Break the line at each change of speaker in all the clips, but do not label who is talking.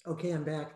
Okay, I'm back.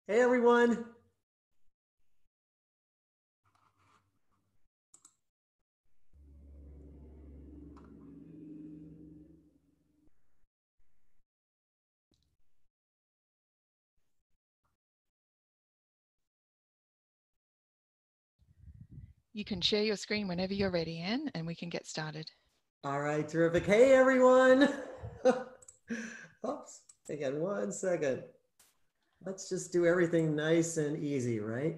Hey everyone.
You can share your screen whenever you're ready, Anne, and we can get started.
All right, terrific. Hey everyone. Oops, hang on 1 second. Let's just do everything nice and easy, right?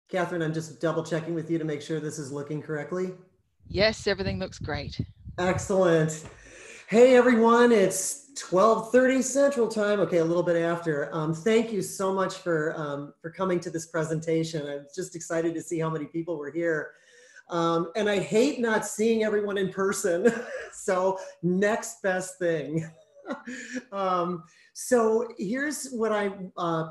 Catherine, I'm just double checking with you to make sure this is looking correctly.
Yes, everything looks great.
Excellent. Hey everyone, it's 12:30 Central Time. Okay, a little bit after. Thank you so much for coming to this presentation. I'm just excited to see how many people were here. And I hate not seeing everyone in person. So next best thing. So here's what I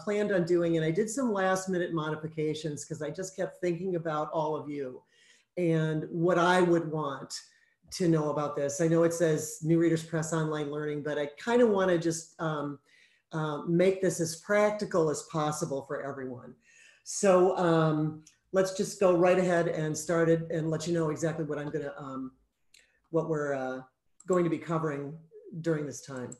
planned on doing. And I did some last minute modifications because I just kept thinking about all of you and what I would want to know about this. I know it says New Readers Press Online Learning, but I kind of want to just make this as practical as possible for everyone. So let's just go right ahead and start it and let you know exactly what I'm gonna, what we're going to be covering during this time.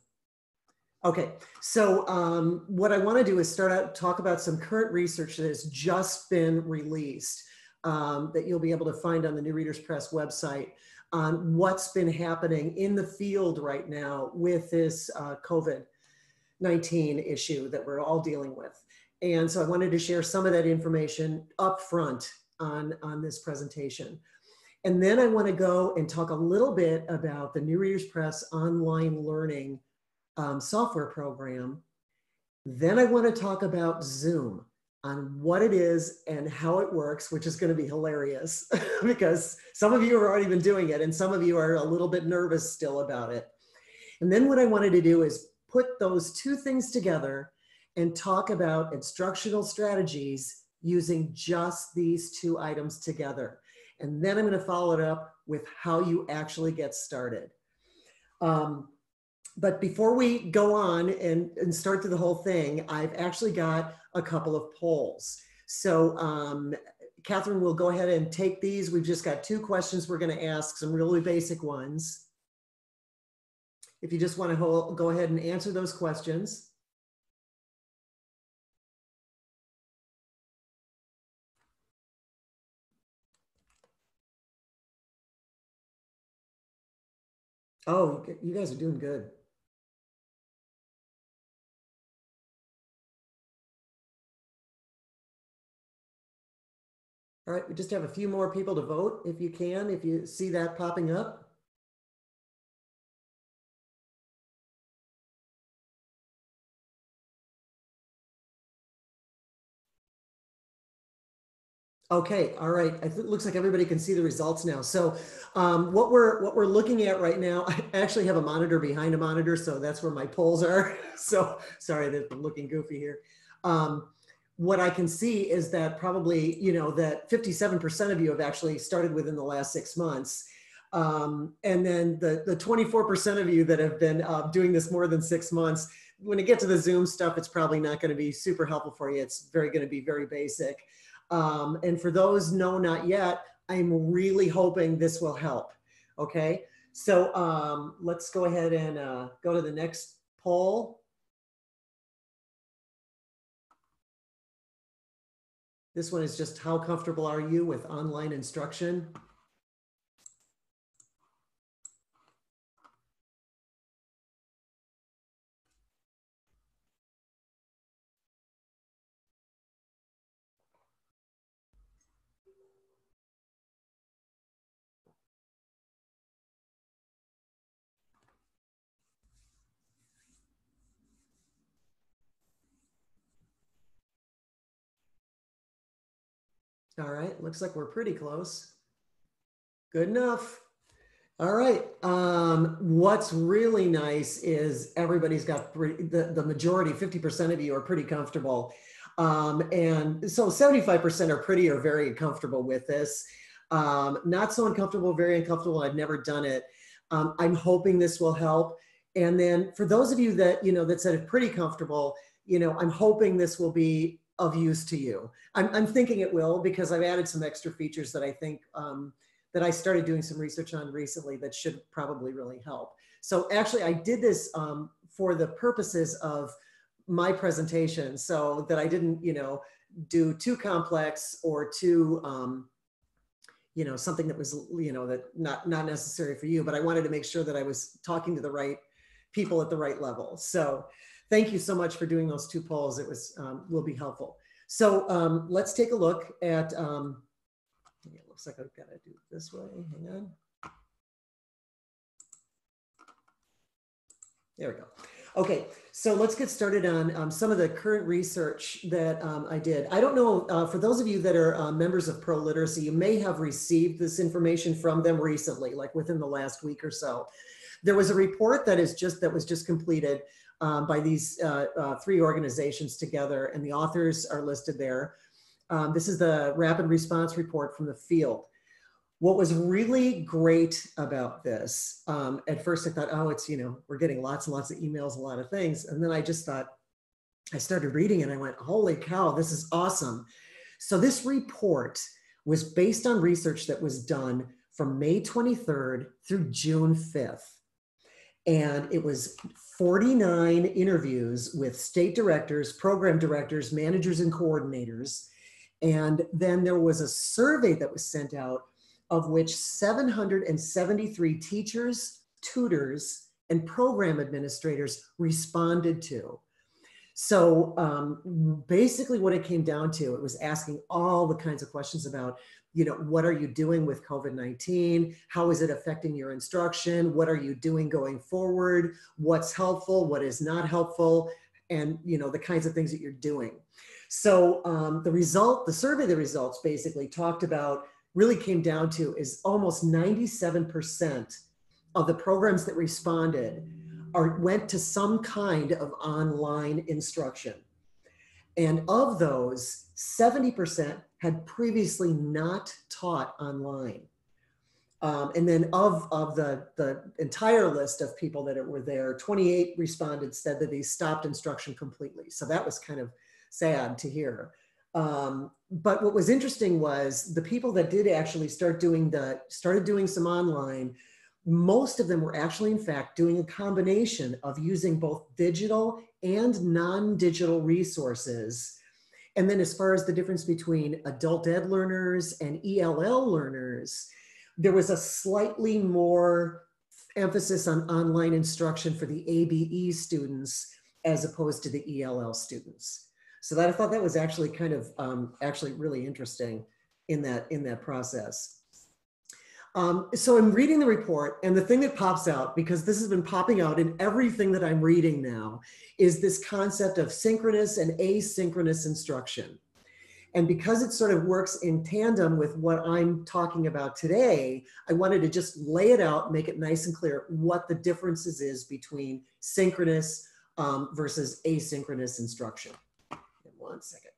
Okay, so what I want to do is start out, talk about some current research that has just been released that you'll be able to find on the New Readers Press website on what's been happening in the field right now with this COVID-19 issue that we're all dealing with. And so I wanted to share some of that information up front on this presentation. And then I want to go and talk a little bit about the New Readers Press online learning software program. Then I want to talk about Zoom, on what it is and how it works, which is going to be hilarious because some of you have already been doing it and some of you are a little bit nervous still about it. And then what I wanted to do is put those two things together and talk about instructional strategies using just these two items together. And then I'm going to follow it up with how you actually get started. But before we go on and start through the whole thing, I've actually got a couple of polls. So Catherine will go ahead and take these. We've just got two questions we're going to ask, some really basic ones. If you just want to go ahead and answer those questions. Oh, you guys are doing good. All right, we just have a few more people to vote if you can, if you see that popping up. Okay, all right. It looks like everybody can see the results now. So what we're looking at right now, I actually have a monitor behind a monitor, so that's where my polls are. So sorry that I'm looking goofy here. What I can see is that probably, you know, that 57% of you have actually started within the last 6 months. And then the 24% of you that have been doing this more than 6 months, when it gets to the Zoom stuff, it's probably not going to be super helpful for you. It's going to be very basic. And for those no, not yet, I'm really hoping this will help. Okay, so let's go ahead and go to the next poll. This one is just how comfortable are you with online instruction? All right, looks like we're pretty close. Good enough. All right. What's really nice is everybody's got the majority, 50% of you are pretty comfortable. And so 75% are pretty or very comfortable with this. Not so uncomfortable, very uncomfortable. I've never done it. I'm hoping this will help. And then for those of you that, that said it pretty comfortable, I'm hoping this will be of use to you. I'm thinking it will, because I've added some extra features that I think that I started doing some research on recently that should probably really help. So actually I did this for the purposes of my presentation, so that I didn't, do too complex or too, something that was, that not necessary for you, but I wanted to make sure that I was talking to the right people at the right level. So thank you so much for doing those 2 polls. It was, will be helpful. So let's take a look at, it looks like I've got to do it this way. Hang on. There we go. Okay, so let's get started on some of the current research that I did. I don't know, for those of you that are members of ProLiteracy, you may have received this information from them recently, like within the last week or so. There was a report that was just completed by these 3 organizations together, and the authors are listed there. This is the rapid response report from the field. What was really great about this, at first I thought, oh, it's, we're getting lots and lots of emails, a lot of things. And then I just thought, I started reading and I went, holy cow, this is awesome. So this report was based on research that was done from May 23rd through June 5th. And it was 49 interviews with state directors, program directors, managers, and coordinators. And then there was a survey that was sent out, of which 773 teachers, tutors, and program administrators responded to. So basically what it came down to, it was asking all the kinds of questions about, what are you doing with COVID-19? How is it affecting your instruction? What are you doing going forward? What's helpful? What is not helpful? And, the kinds of things that you're doing. So the survey results basically talked about, really came down to, is almost 97% of the programs that responded went to some kind of online instruction. And of those, 70% had previously not taught online. And then of the entire list of people that were there, 28 responded, said that they stopped instruction completely. So that was kind of sad to hear. But what was interesting was the people that did actually started doing some online, most of them were actually, in fact, doing a combination of using both digital and non-digital resources. And then as far as the difference between adult ed learners and ELL learners, there was a slightly more emphasis on online instruction for the ABE students as opposed to the ELL students. So I thought that was actually kind of actually really interesting in that process. So I'm reading the report, and the thing that pops out, because this has been popping out in everything that I'm reading now, is this concept of synchronous and asynchronous instruction. And because it sort of works in tandem with what I'm talking about today, I wanted to just lay it out, make it nice and clear what the differences is between synchronous versus asynchronous instruction. One second.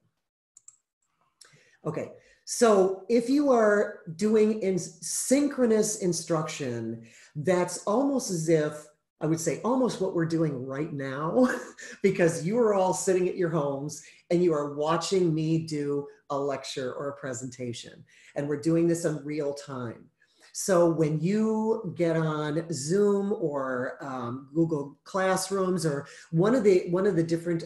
Okay, so if you are doing synchronous instruction, that's almost as if, I would say almost what we're doing right now, because you are all sitting at your homes and you are watching me do a lecture or a presentation, and we're doing this in real time. So when you get on Zoom or Google Classrooms or one of the different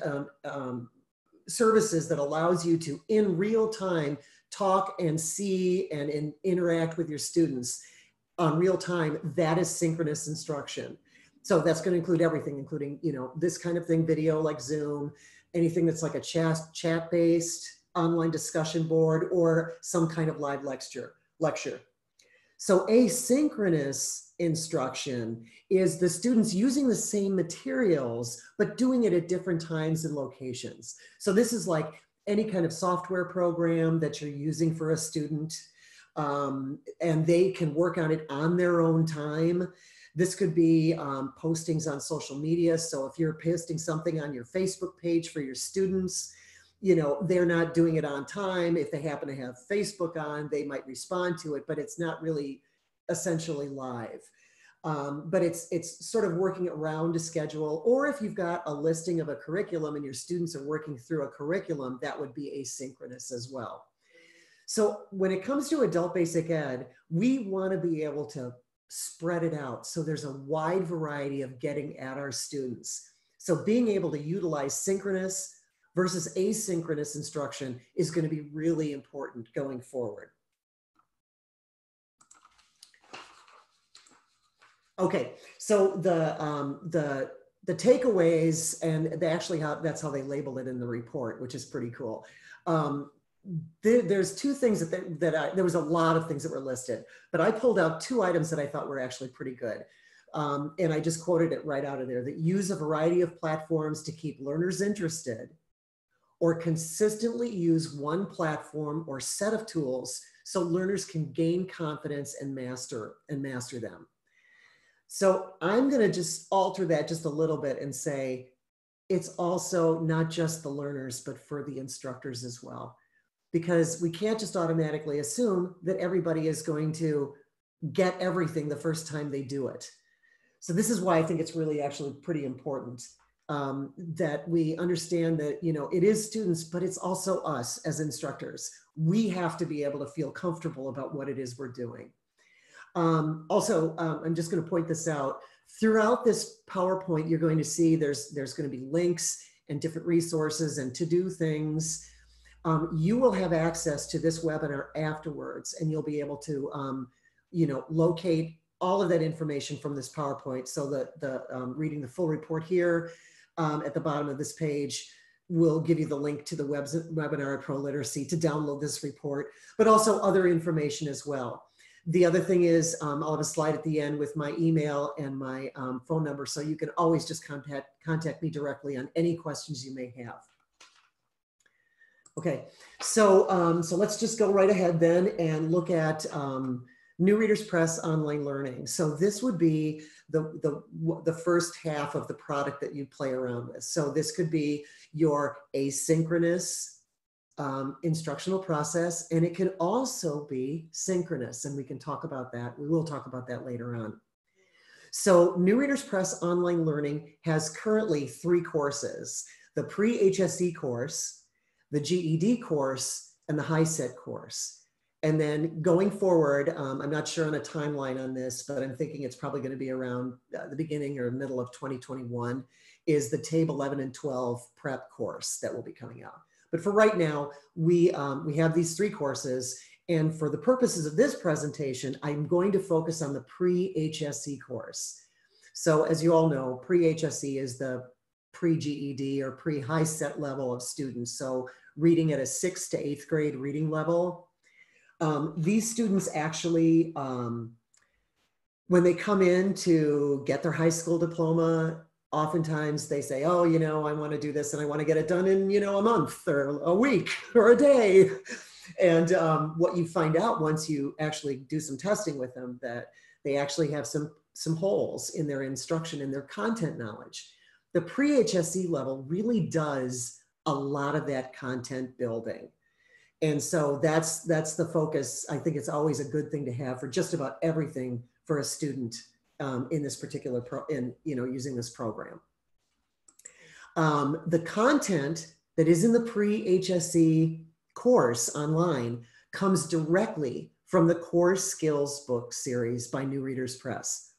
services that allows you to, in real time, talk and see and interact with your students on real time, that is synchronous instruction. So that's going to include everything, including, this kind of thing, video like Zoom, anything that's like a chat-based online discussion board, or some kind of live lecture. So asynchronous instruction is the students using the same materials, but doing it at different times and locations. So this is like any kind of software program that you're using for a student, and they can work on it on their own time. This could be postings on social media. So if you're posting something on your Facebook page for your students, they're not doing it on time. If they happen to have Facebook on, they might respond to it, but it's not really essentially live. But it's sort of working around a schedule, or if you've got a listing of a curriculum and your students are working through a curriculum, that would be asynchronous as well. So when it comes to adult basic ed, we want to be able to spread it out so there's a wide variety of getting at our students. So being able to utilize synchronous versus asynchronous instruction is going to be really important going forward. Okay, so the takeaways, and actually that's how they label it in the report, which is pretty cool. There's two things there was a lot of things that were listed, but I pulled out two items that I thought were actually pretty good. And I just quoted it right out of there, that use a variety of platforms to keep learners interested, or consistently use one platform or set of tools so learners can gain confidence and master them. So I'm going to just alter that just a little bit and say, it's also not just the learners, but for the instructors as well. Because we can't just automatically assume that everybody is going to get everything the first time they do it. So this is why I think it's really actually pretty important that we understand that, you know, it is students, but it's also us as instructors. We have to be able to feel comfortable about what it is we're doing. Also, I'm just going to point this out. Throughout this PowerPoint, you're going to see there's going to be links and different resources and to-do things. You will have access to this webinar afterwards, and you'll be able to, you know, locate all of that information from this PowerPoint. So that reading the full report here at the bottom of this page will give you the link to the webinar at ProLiteracy to download this report, but also other information as well. The other thing is I'll have a slide at the end with my email and my phone number, so you can always just contact me directly on any questions you may have. Okay, so so let's just go right ahead then and look at New Readers Press online learning. So this would be the first half of the product that you play around with. So this could be your asynchronous instructional process, and it can also be synchronous, and we can talk about that. We will talk about that later on. So New Readers Press online learning has currently 3 courses: the pre-HSE course, the GED course, and the HiSET course. And then going forward, I'm not sure on a timeline on this, but I'm thinking it's probably going to be around the beginning or middle of 2021, is the TABE 11 and 12 prep course that will be coming out. But for right now, we have these 3 courses. And for the purposes of this presentation, I'm going to focus on the pre-HSE course. So as you all know, pre-HSE is the pre-GED or pre-HiSET level of students. So reading at a 6th to 8th grade reading level. These students actually, when they come in to get their high school diploma, oftentimes they say, oh, you know, I want to do this and I want to get it done in, you know, a month or a week or a day. And what you find out once you actually do some testing with them, that they actually have some holes in their instruction and their content knowledge. The pre-HSE level really does a lot of that content building. And so that's the focus. I think it's always a good thing to have for just about everything for a student in this particular using this program. The content that is in the pre-HSE course online comes directly from the Core Skills book series by New Readers Press.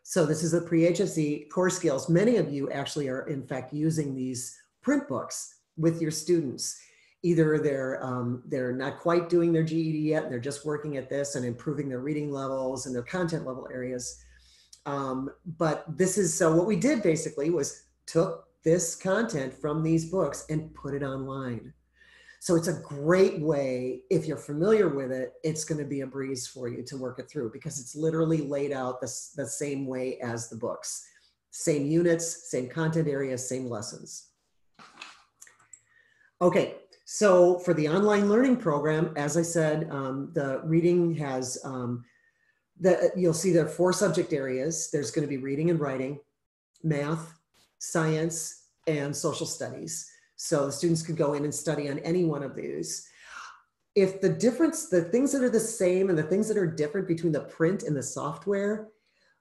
So this is the pre-HSE Core Skills. Many of you actually are in fact using these print books with your students. Either they're not quite doing their GED yet, and they're just working at this and improving their reading levels and their content level areas. But this is, so what we did basically was took this content from these books and put it online. So it's a great way, if you're familiar with it, it's going to be a breeze for you to work it through, because it's literally laid out the same way as the books. Same units, same content areas, same lessons. Okay. So for the online learning program, as I said, the reading has, you'll see there are 4 subject areas. There's going to be reading and writing, math, science, and social studies. So the students could go in and study on any one of these. If the things that are the same and the things that are different between the print and the software,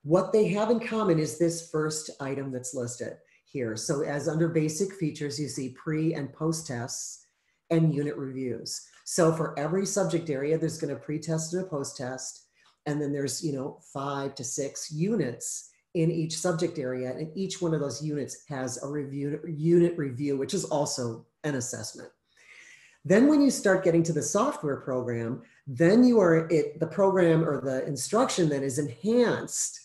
What they have in common is this first item that's listed here. So as under basic features, you see pre and post tests and unit reviews. So for every subject area, there's going to pre-test and a post-test. And then there's, 5 to 6 units in each subject area. And each one of those units has a unit review, which is also an assessment. Then when you start getting to the software program, then the program or the instruction then is enhanced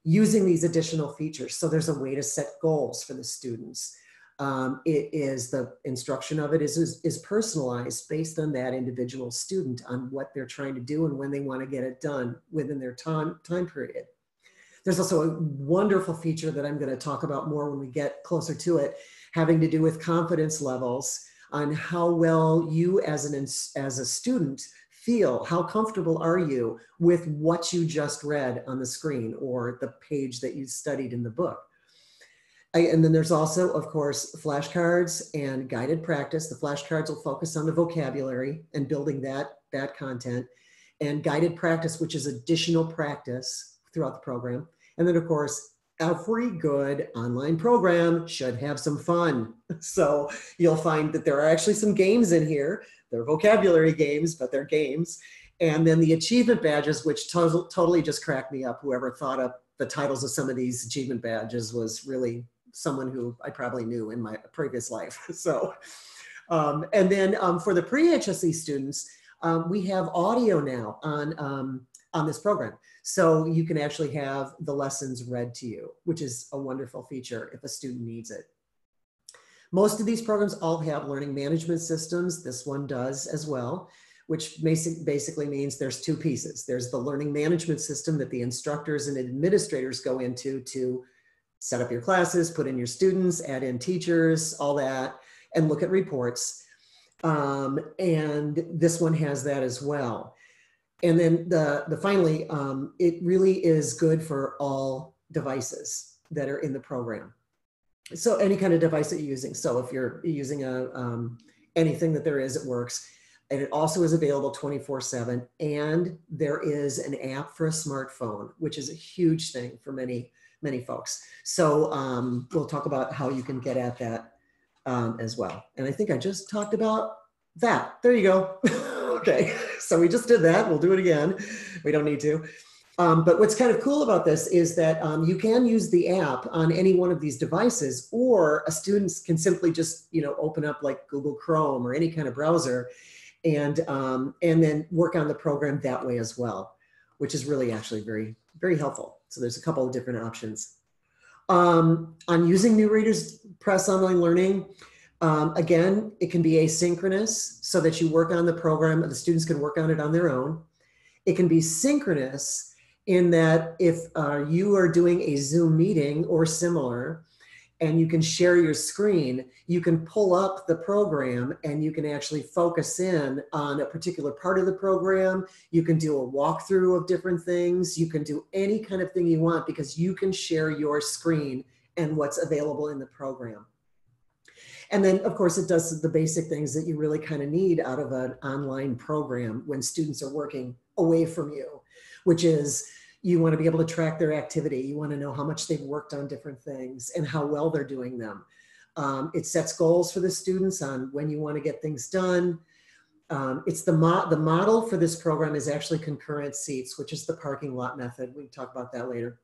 using these additional features. So there's a way to set goals for the students. The instruction of it is personalized based on that individual student, on what they're trying to do and when they want to get it done within their time period. There's also a wonderful feature that I'm going to talk about more when we get closer to it, having to do with confidence levels on how well you as a student feel. How comfortable are you with what you just read on the screen or the page that you studied in the book? And then there's also, of course, flashcards and guided practice. The flashcards will focus on the vocabulary and building that content, and guided practice, which is additional practice throughout the program. And then, of course, every good online program should have some fun. So you'll find that there are actually some games in here. They're vocabulary games, but they're games. And then the achievement badges, which totally just cracked me up. Whoever thought up the titles of some of these achievement badges was really someone who I probably knew in my previous life. So, and then for the pre-HSE students, we have audio now on this program. So you can actually have the lessons read to you, which is a wonderful feature if a student needs it. Most of these programs all have learning management systems. This one does as well, which basically means there's two pieces. There's the learning management system that the instructors and administrators go into to set up your classes, put in your students, add in teachers, all that, and look at reports. And this one has that as well. And then finally, it really is good for all devices that are in the program. So any kind of device that you're using. So if you're using anything that there is, it works. And it also is available 24/7. And there is an app for a smartphone, which is a huge thing for many folks. So we'll talk about how you can get at that as well. And I think I just talked about that. There you go. Okay, so we just did that. We'll do it again. We don't need to. But what's kind of cool about this is that you can use the app on any one of these devices, or a student can simply just open up like Google Chrome or any kind of browser and then work on the program that way as well, which is really actually very, very helpful. So there's a couple of different options. On using New Readers Press Online Learning, again, it can be asynchronous so that you work on the program, the students can work on it on their own. It can be synchronous in that if you are doing a Zoom meeting or similar, and you can share your screen, you can pull up the program and you can actually focus in on a particular part of the program. You can do a walkthrough of different things. You can do any kind of thing you want because you can share your screen and what's available in the program. And then, of course, it does the basic things that you really kind of need out of an online program when students are working away from you, which is you want to be able to track their activity. You want to know how much they've worked on different things and how well they're doing them. It sets goals for the students on when you want to get things done. It's the model for this program is actually concurrent seats, which is the parking lot method. We can talk about that later.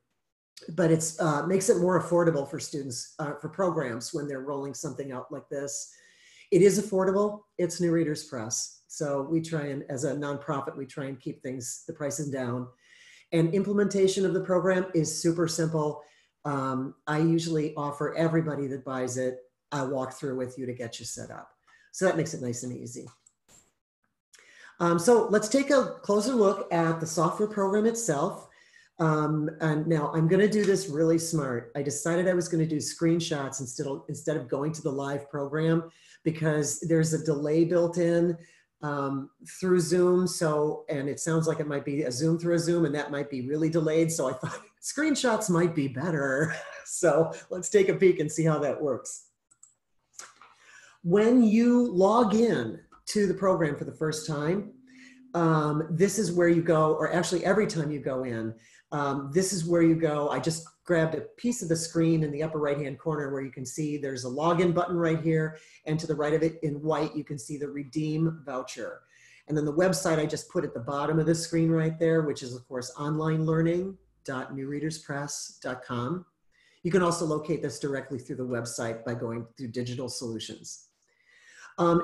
But it's makes it more affordable for students, for programs when they're rolling something out like this. It is affordable. It's New Readers Press. So we try and, as a nonprofit, we try and keep the prices down. And implementation of the program is super simple. I usually offer everybody that buys it a walkthrough with you to get you set up. So that makes it nice and easy. So let's take a closer look at the software program itself. And now I'm going to do this really smart. I decided I was going to do screenshots instead of going to the live program because there's a delay built in through Zoom. And it sounds like it might be a Zoom through a Zoom, and that might be really delayed. So I thought screenshots might be better. So let's take a peek and see how that works. When you log in to the program for the first time, this is where you go, or actually every time you go in, this is where you go. I just grabbed a piece of the screen in the upper right-hand corner where you can see there's a login button right here. And to the right of it in white, you can see the redeem voucher. And then the website I just put at the bottom of the screen right there, which is of course onlinelearning.newreaderspress.com. You can also locate this directly through the website by going through digital solutions.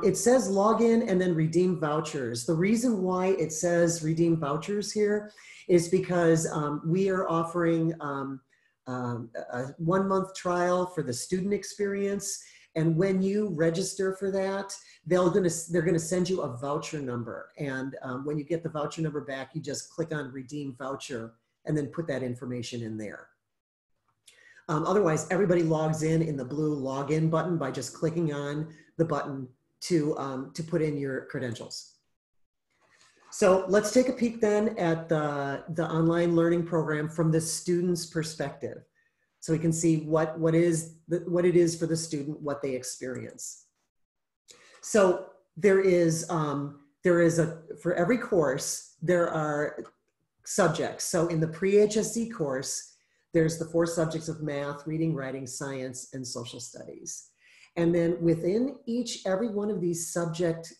It says login and then redeem vouchers. The reason why it says redeem vouchers here is because we are offering a 1-month trial for the student experience. And when you register for that, they're gonna send you a voucher number. And when you get the voucher number back, you just click on redeem voucher and then put that information in there. Otherwise, everybody logs in the blue login button by just clicking on the button to put in your credentials. So let's take a peek then at the online learning program from the student's perspective. So we can see what it is for the student, what they experience. So for every course, there are subjects. So in the pre-HSC course, there's the 4 subjects of math, reading, writing, science, and social studies. And then within every one of these subject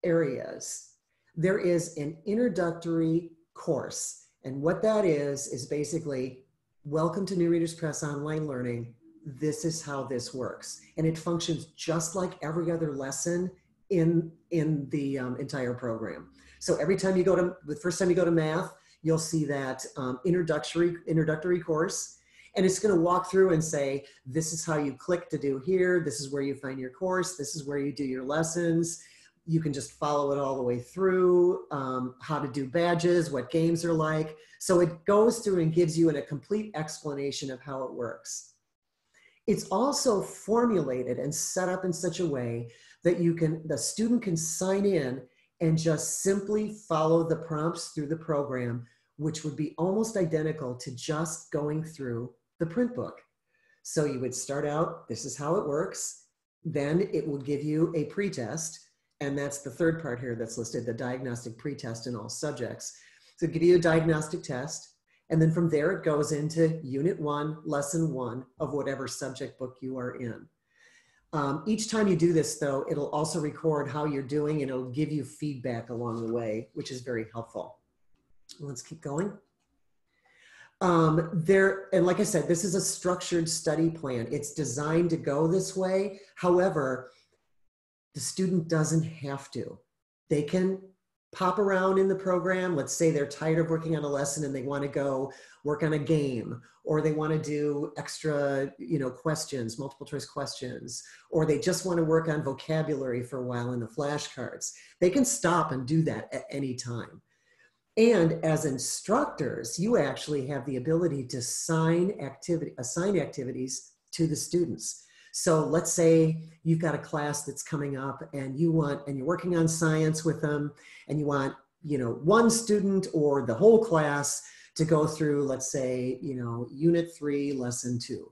areas, there is an introductory course. And what that is basically, welcome to New Readers Press Online Learning. This is how this works. And it functions just like every other lesson in the entire program. So every time you the first time you go to math, you'll see that introductory course, and it's going to walk through and say, this is how you click to do here. This is where you find your course. This is where you do your lessons. You can just follow it all the way through, how to do badges, what games are like. So it goes through and gives you a complete explanation of how it works. It's also formulated and set up in such a way that the student can sign in and just simply follow the prompts through the program, which would be almost identical to just going through the print book. So you would start out, this is how it works. Then it will give you a pretest. And that's the third part here that's listed, the diagnostic pretest in all subjects. So give you a diagnostic test. And then from there, it goes into Unit 1, Lesson 1 of whatever subject book you are in. Each time you do this, though, it'll also record how you're doing and it'll give you feedback along the way, which is very helpful. Let's keep going. And like I said, this is a structured study plan. It's designed to go this way. However, the student doesn't have to. They can pop around in the program. Let's say they're tired of working on a lesson and they want to go work on a game, or they want to do extra, questions, multiple choice questions, or they just want to work on vocabulary for a while in the flashcards. They can stop and do that at any time. And as instructors, you actually have the ability to assign activities to the students. So let's say you've got a class that's coming up and you're working on science with them, and you want, one student or the whole class to go through, let's say, Unit 3, Lesson 2.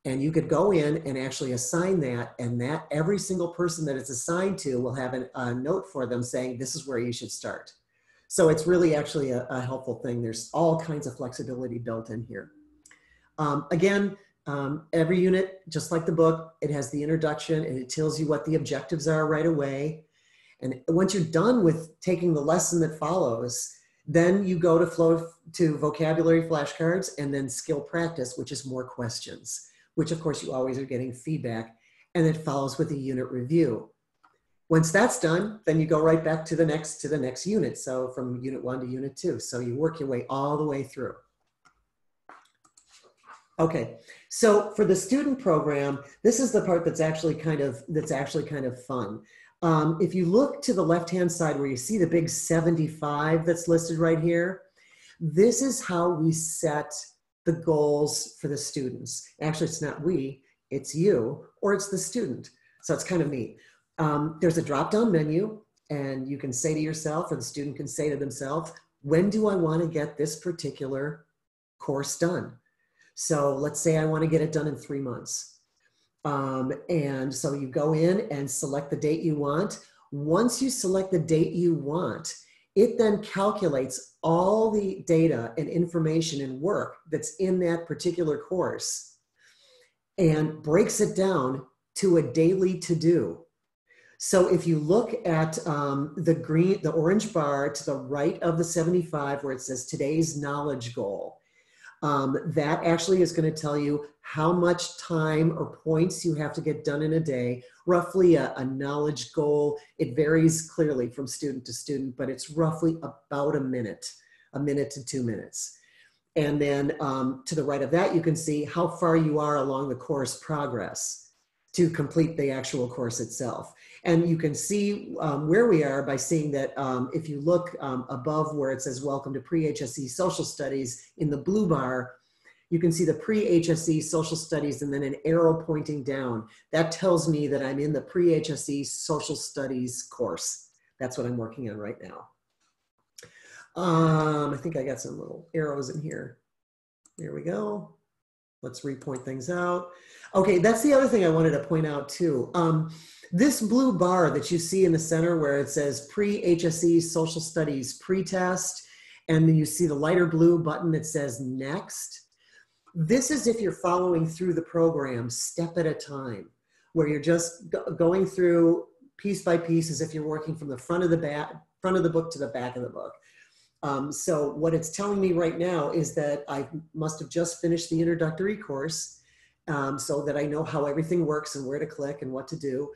And you could go in and actually assign that, and that every single person that it's assigned to will have a note for them saying, this is where you should start. So it's really actually a helpful thing. There's all kinds of flexibility built in here. Every unit, just like the book, it has the introduction and it tells you what the objectives are right away. And once you're done with taking the lesson that follows, then you go to vocabulary flashcards and then skill practice, which is more questions, which of course you always are getting feedback, and it follows with a unit review. Once that's done, then you go right back to the next unit. So from Unit 1 to Unit 2. So you work your way all the way through. Okay, so for the student program, this is the part that's actually kind of fun. If you look to the left-hand side where you see the big 75 that's listed right here, this is how we set the goals for the students. Actually, it's not we, it's you, or it's the student. So it's kind of neat. There's a drop-down menu, and you can say to yourself, or the student can say to themselves, when do I want to get this particular course done? So let's say I want to get it done in 3 months. And so you go in and select the date you want. Once you select the date you want, It then calculates all the data and information and work that's in that particular course and breaks it down to a daily to-do. So if you look at the orange bar to the right of the 75 where it says today's knowledge goal, that actually is going to tell you how much time or points you have to get done in a day, roughly a knowledge goal. It varies clearly from student to student, but it's roughly about a minute to 2 minutes. And then to the right of that, you can see how far you are along the course progress to complete the actual course itself. And you can see where we are by seeing that if you look above where it says welcome to pre-HSE social studies in the blue bar, you can see the pre-HSE social studies and then an arrow pointing down. That tells me that I'm in the pre-HSE social studies course. That's what I'm working on right now. I think I got some little arrows in here. There we go. Let's repoint things out. Okay, that's the other thing I wanted to point out too. This blue bar that you see in the center where it says pre-HSE social studies pretest, and then you see the lighter blue button that says next. This is if you're following through the program step at a time, where you're just going through piece by piece as if you're working from the front of the book to the back of the book. So what it's telling me right now is that I must have just finished the introductory course so that I know how everything works and where to click and what to do.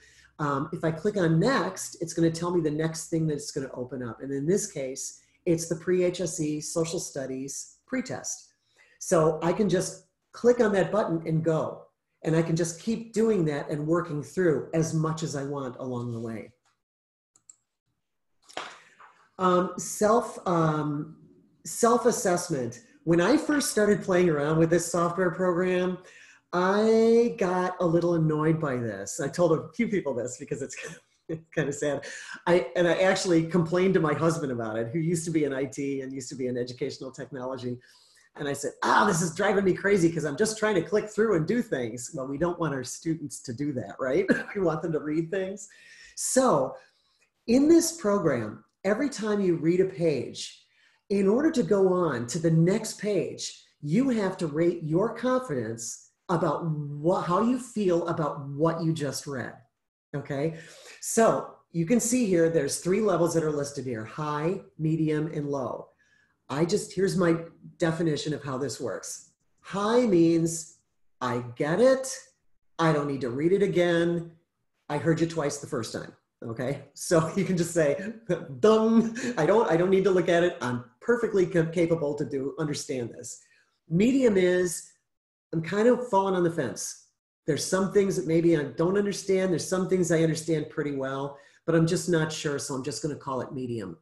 If I click on next, it's going to tell me the next thing that's going to open up. And in this case, it's the pre-HSE social studies pretest. So I can just click on that button and go. And I can just keep doing that and working through as much as I want along the way. Self-assessment. When I first started playing around with this software program, I got a little annoyed by this. I told a few people this because it's kind of sad. I actually complained to my husband about it, who used to be in IT and used to be in educational technology. And I said, this is driving me crazy because I'm just trying to click through and do things. Well, we don't want our students to do that, right? We want them to read things. So in this program, every time you read a page, in order to go on to the next page, you have to rate your confidence about how you feel about what you just read, okay? So you can see here, there's 3 levels that are listed here, high, medium, and low. Here's my definition of how this works. High means I get it, I don't need to read it again, I heard you twice the first time. Okay, so you can just say, done. I don't need to look at it. I'm perfectly capable to understand this. Medium is, I'm kind of falling on the fence. There's some things that maybe I don't understand. There's some things I understand pretty well, but I'm just not sure. So I'm just going to call it medium.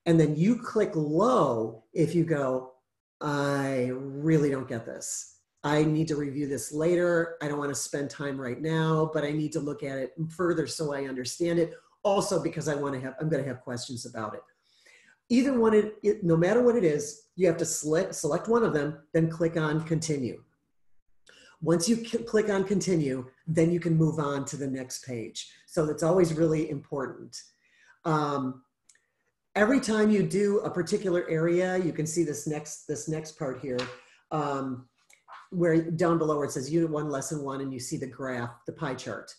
And then you click low if you go, I really don't get this. I need to review this later. I don't want to spend time right now, but I need to look at it further so I understand it. Also because I'm going to have questions about it. Either one, no matter what it is, you have to select one of them, then click on continue. Once you click on continue, then you can move on to the next page. So that's always really important. Every time you do a particular area, you can see this next part here. Where down below where it says Unit 1, Lesson 1, and you see the graph, the pie chart.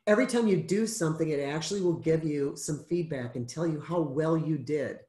Every time you do something, it actually will give you some feedback and tell you how well you did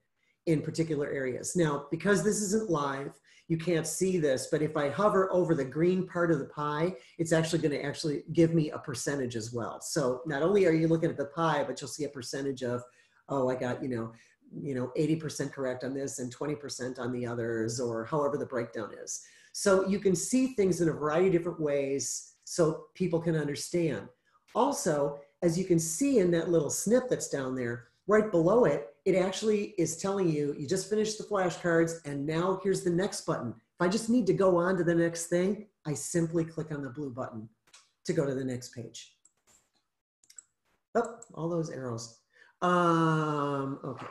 in particular areas. Now, because this isn't live, you can't see this, but if I hover over the green part of the pie, it's actually going to give me a percentage as well. So not only are you looking at the pie, but you'll see a percentage of, oh, I got, 80% correct on this and 20% on the others, or however the breakdown is. So you can see things in a variety of different ways so people can understand. Also, as you can see in that little snip that's down there, right below it, it actually is telling you, you just finished the flashcards and now here's the next button. If I just need to go on to the next thing, I simply click on the blue button to go to the next page. Oh, all those arrows. Okay,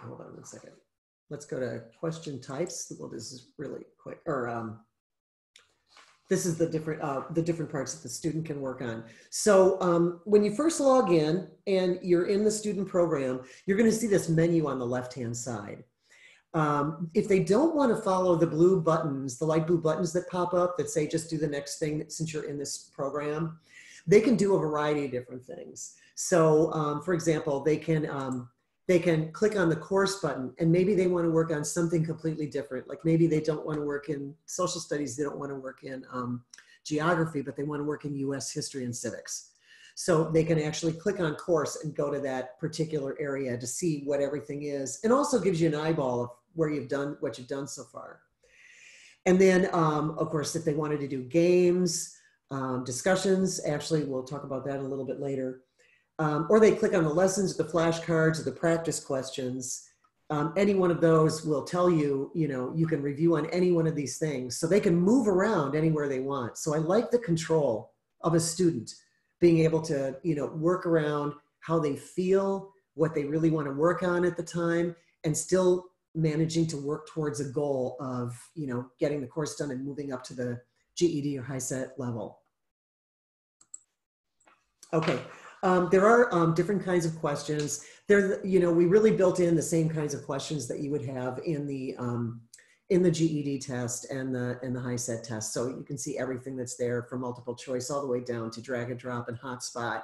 hold on one second. Let's go to question types. Well, this is really quick, or this is the different parts that the student can work on. So when you first log in and you're in the student program, you're going to see this menu on the left-hand side. If they don't want to follow the blue buttons, the light blue buttons that pop up that say just do the next thing since you're in this program, they can do a variety of different things. So for example, they can click on the course button and maybe they want to work on something completely different. Like maybe they don't want to work in social studies, they don't want to work in geography, but they want to work in US history and civics. So they can actually click on course and go to that particular area to see what everything is. And also gives you an eyeball of where you've done, what you've done so far. And then of course, if they wanted to do games, discussions, actually we'll talk about that a little bit later. Or they click on the lessons, the flashcards, or the practice questions. Any one of those will tell you, you can review on any one of these things. So they can move around anywhere they want. So I like the control of a student being able to, work around how they feel, what they really want to work on at the time, and still managing to work towards a goal of, getting the course done and moving up to the GED or HiSET level. Okay. There are different kinds of questions. We really built in the same kinds of questions that you would have in the GED test and the HiSET test. So you can see everything that's there from multiple choice all the way down to drag and drop and hotspot.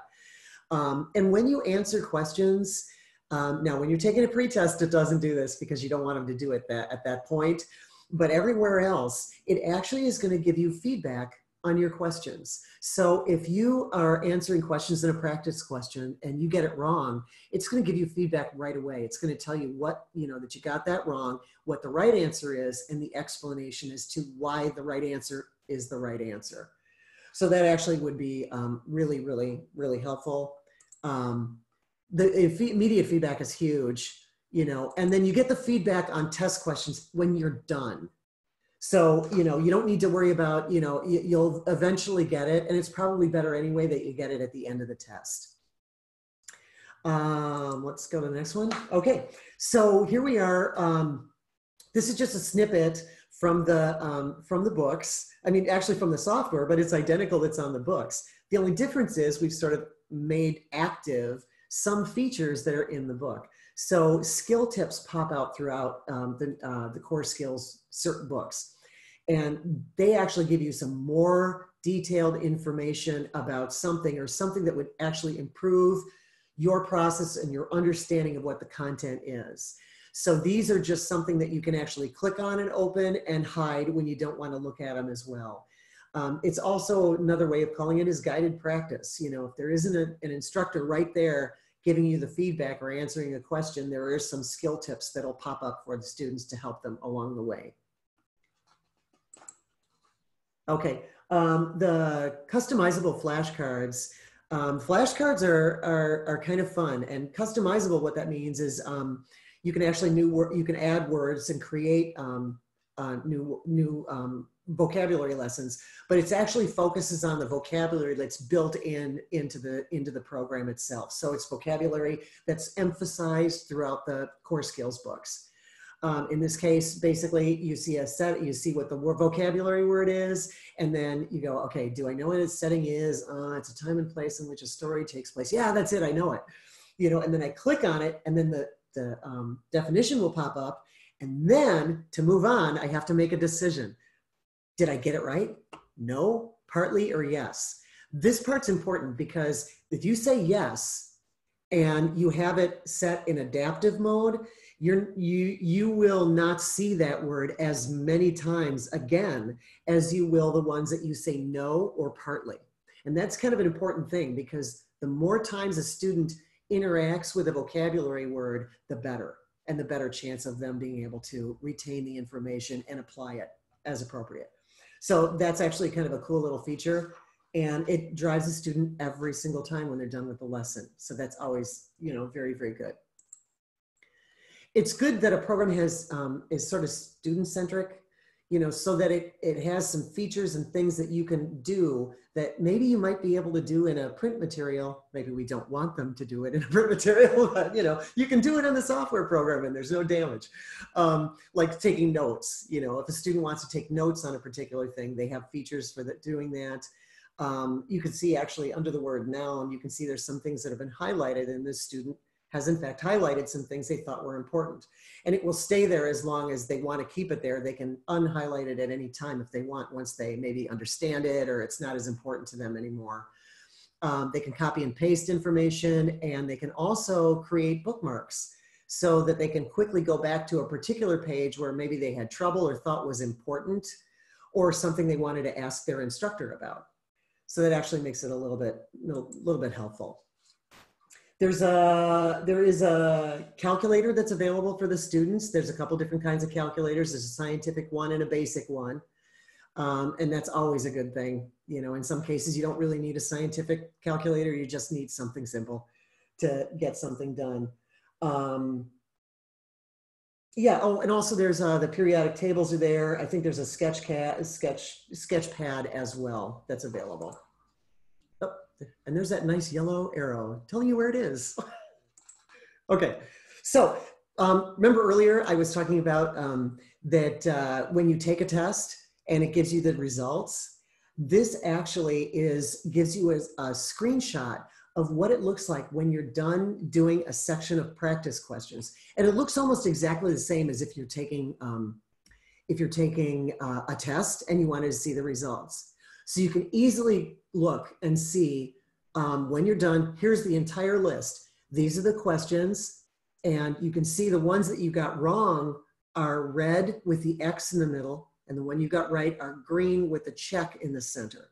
And when you answer questions, now when you're taking a pretest, it doesn't do this because you don't want them to do it at that point. But everywhere else, it actually is going to give you feedback on your questions. So if you are answering questions in a practice question and you get it wrong, it's going to give you feedback right away. It's going to tell you what, that you got that wrong, what the right answer is, and the explanation as to why the right answer is the right answer. So that actually would be really, really, really helpful. The immediate feedback is huge, and then you get the feedback on test questions when you're done. So, you don't need to worry about, you'll eventually get it, and it's probably better anyway that you get it at the end of the test. Let's go to the next one. Okay, so here we are. This is just a snippet from the books. I mean, actually from the software, but it's identical that's on the books. The only difference is we've sort of made active some features that are in the book. So skill tips pop out throughout the core skills certain books. And they actually give you some more detailed information about something or something that would actually improve your process and your understanding of what the content is. So these are just something that you can actually click on and open and hide when you don't want to look at them as well. It's also another way of calling it is guided practice. If there isn't an instructor right there giving you the feedback or answering a question, there are some skill tips that'll pop up for the students to help them along the way. Okay, the customizable flashcards. Flashcards are kind of fun, and customizable, what that means is you can actually you can add words and create new vocabulary lessons, but it actually focuses on the vocabulary that's built into the program itself. So it's vocabulary that's emphasized throughout the core skills books. In this case, basically you see you see what the vocabulary word is, and then you go, okay, do I know what its setting is? It's a time and place in which a story takes place. Yeah, that's it, I know it. And then I click on it, and then the definition will pop up, and then to move on, I have to make a decision. Did I get it right? No, partly, or yes. This part's important because if you say yes and you have it set in adaptive mode, you will not see that word as many times again as you will the ones that you say no or partly. And that's kind of an important thing because the more times a student interacts with a vocabulary word, the better, and the better chance of them being able to retain the information and apply it as appropriate. So that's actually kind of a cool little feature, and it drives the student every single time when they're done with the lesson. So that's always, very, very good. It's good that a program is sort of student-centric, so that it has some features and things that you can do that maybe you might be able to do in a print material. Maybe we don't want them to do it in a print material, but you can do it in the software program and there's no damage. Like taking notes, if a student wants to take notes on a particular thing, they have features for doing that. You can see actually under the word noun, you can see there's some things that have been highlighted, and this student has in fact highlighted some things they thought were important. And it will stay there as long as they want to keep it there. They can unhighlight it at any time if they want, once they maybe understand it or it's not as important to them anymore. They can copy and paste information, and they can also create bookmarks so that they can quickly go back to a particular page where maybe they had trouble or thought was important, or something they wanted to ask their instructor about. So that actually makes it a little bit helpful. There is a calculator that's available for the students. There's a couple different kinds of calculators. There's a scientific one and a basic one. And that's always a good thing. In some cases, you don't really need a scientific calculator. You just need something simple to get something done. Yeah, oh, and also there's the periodic tables are there. I think there's a sketch pad as well that's available. Oh, and there's that nice yellow arrow telling you where it is. Okay, so remember earlier I was talking about that when you take a test and it gives you the results, this actually gives you a screenshot of what it looks like when you're done doing a section of practice questions. And it looks almost exactly the same as if you're taking a test and you wanted to see the results. So you can easily look and see when you're done, here's the entire list. These are the questions, and you can see the ones that you got wrong are red with the X in the middle, and the one you got right are green with the check in the center.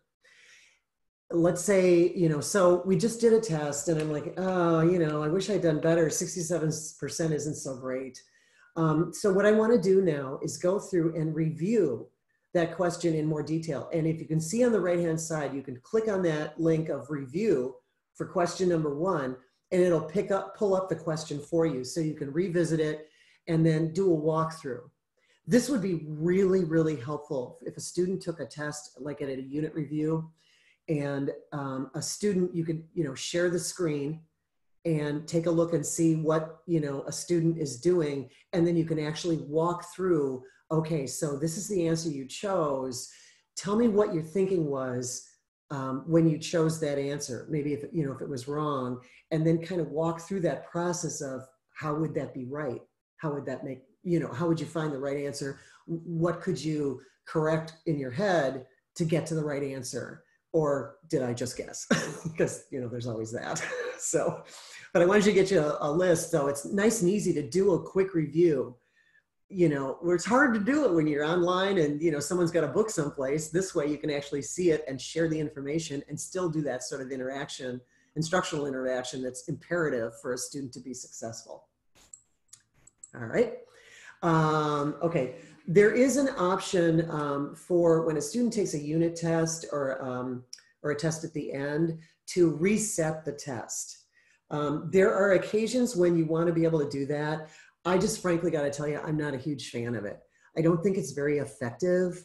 Let's say, so we just did a test and I'm like, oh, I wish I'd done better. 67% isn't so great. So what I want to do now is go through and review that question in more detail. And if you can see on the right-hand side, you can click on that link of review for question number 1, and it'll pull up the question for you. So you can revisit it and then do a walkthrough. This would be really, really helpful if a student took a test, like at a unit review, and a student, you could, share the screen and take a look and see what, a student is doing. And then you can actually walk through, okay, so this is the answer you chose. Tell me what your thinking was when you chose that answer. Maybe if it was wrong, and then kind of walk through that process of how would that be right? How would that make, how would you find the right answer? What could you correct in your head to get to the right answer? Or did I just guess? Because, there's always that. So, but I wanted you to get you a list. So it's nice and easy to do a quick review, where it's hard to do it when you're online and, someone's got a book someplace. This way you can actually see it and share the information and still do that sort of instructional interaction that's imperative for a student to be successful. All right. Okay. There is an option for when a student takes a unit test or a test at the end to reset the test. There are occasions when you want to be able to do that. I just frankly got to tell you, I'm not a huge fan of it. I don't think it's very effective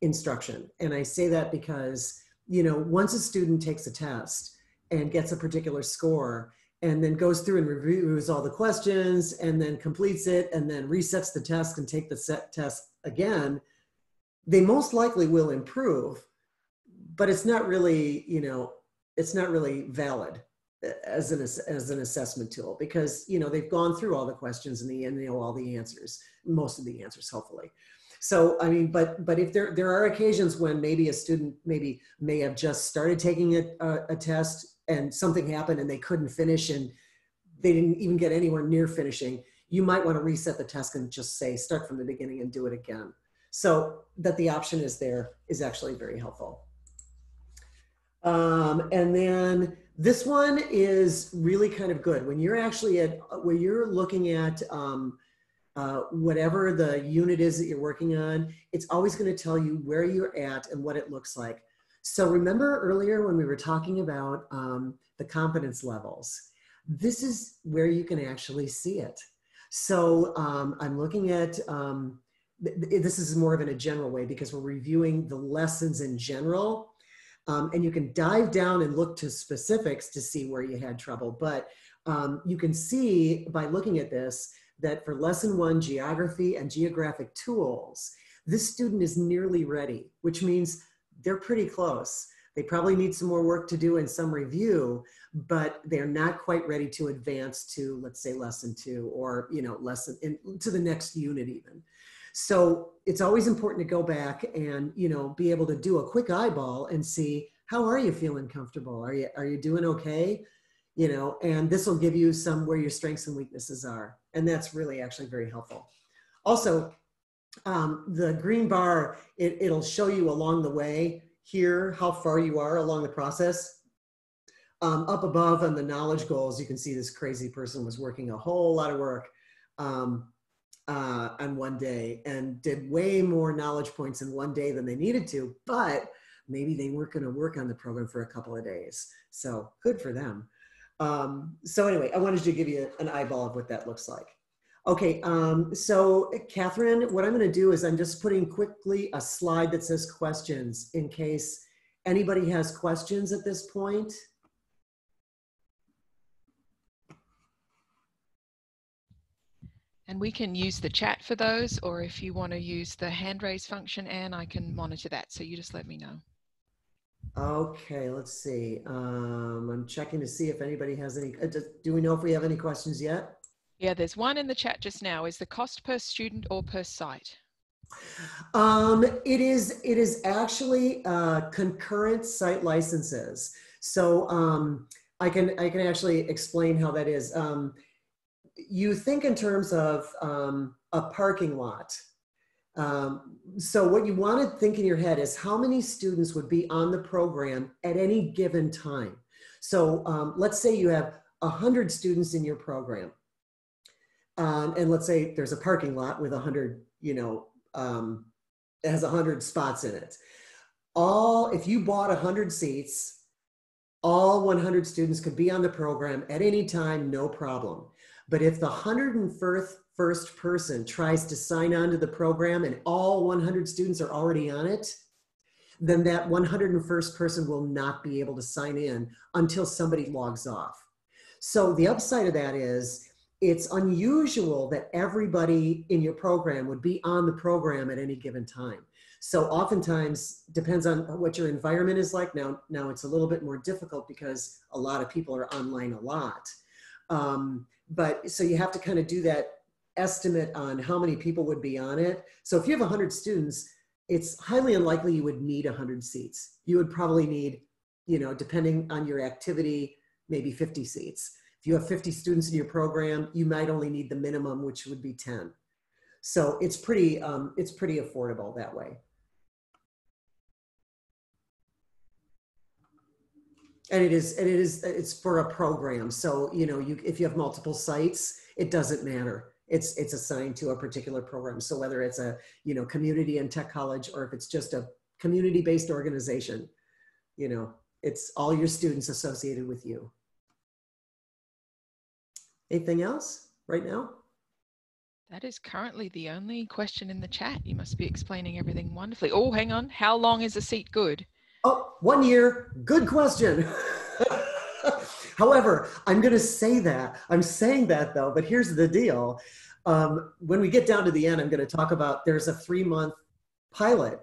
instruction. And I say that because, once a student takes a test and gets a particular score, and then goes through and reviews all the questions and then completes it and then resets the test and take the test again, they most likely will improve, but it's not really, it's not really valid as an assessment tool because, they've gone through all the questions in the end, they know all the answers, most of the answers, hopefully. So, I mean, but if there are occasions when maybe a student may have just started taking a test and something happened and they couldn't finish and they didn't even get anywhere near finishing, you might want to reset the test and just say, start from the beginning and do it again. So that the option is there is actually very helpful. And then this one is really kind of good. When you're actually when you're looking at whatever the unit is that you're working on, it's always going to tell you where you're at and what it looks like. So remember earlier when we were talking about the competence levels, this is where you can actually see it. So I'm looking at, this is more of in a general way because we're reviewing the lessons in general. And you can dive down and look to specifics to see where you had trouble. But you can see by looking at this that for lesson 1, geography and geographic tools, this student is nearly ready, which means they're pretty close. They probably need some more work to do and some review, but they're not quite ready to advance to, let's say, lesson 2 or, to the next unit even. So it's always important to go back and, be able to do a quick eyeball and see, how are you feeling comfortable? Are you doing okay? And this will give you some where your strengths and weaknesses are. And that's really actually very helpful. Also, the green bar, it'll show you along the way here how far you are along the process. Up above on the knowledge goals, you can see this crazy person was working a whole lot of work on one day and did way more knowledge points in one day than they needed to, but maybe they weren't going to work on the program for a couple of days. So good for them. So anyway, I wanted to give you an eyeball of what that looks like. Okay, so Catherine, what I'm going to do is I'm just putting quickly a slide that says questions in case anybody has questions at this point.
And we can use the chat for those, or if you want to use the hand raise function, Anne, I can monitor that. So you just let me know.
Okay, let's see. I'm checking to see if anybody has any, do we know if we have any questions yet?
Yeah, there's one in the chat just now. Is the cost per student or per site?
It is actually concurrent site licenses. So I can actually explain how that is. You think in terms of a parking lot. So what you want to think in your head is how many students would be on the program at any given time. So let's say you have 100 students in your program. And let's say there's a parking lot with 100, it has 100 spots in it. If you bought 100 seats, all 100 students could be on the program at any time, no problem. But if the 101st person tries to sign on to the program and all 100 students are already on it, then that 101st person will not be able to sign in until somebody logs off. So the upside of that is, it's unusual that everybody in your program would be on the program at any given time. So oftentimes, depends on what your environment is like. Now it's a little bit more difficult because a lot of people are online a lot. But so you have to kind of do that estimate on how many people would be on it. So if you have 100 students, it's highly unlikely you would need 100 seats. You would probably need, depending on your activity, maybe 50 seats. If you have 50 students in your program, you might only need the minimum, which would be 10. So it's pretty affordable that way. And it's for a program. So, if you have multiple sites, it doesn't matter. It's assigned to a particular program. So whether it's a, community and tech college, or if it's just a community-based organization, it's all your students associated with you. Anything else right now?
That is currently the only question in the chat. You must be explaining everything wonderfully. Oh, hang on. How long is a seat good?
Oh, 1 year. Good question. However, I'm going to say that. I'm saying that though, but here's the deal. When we get down to the end, I'm going to talk about there's a 3-month pilot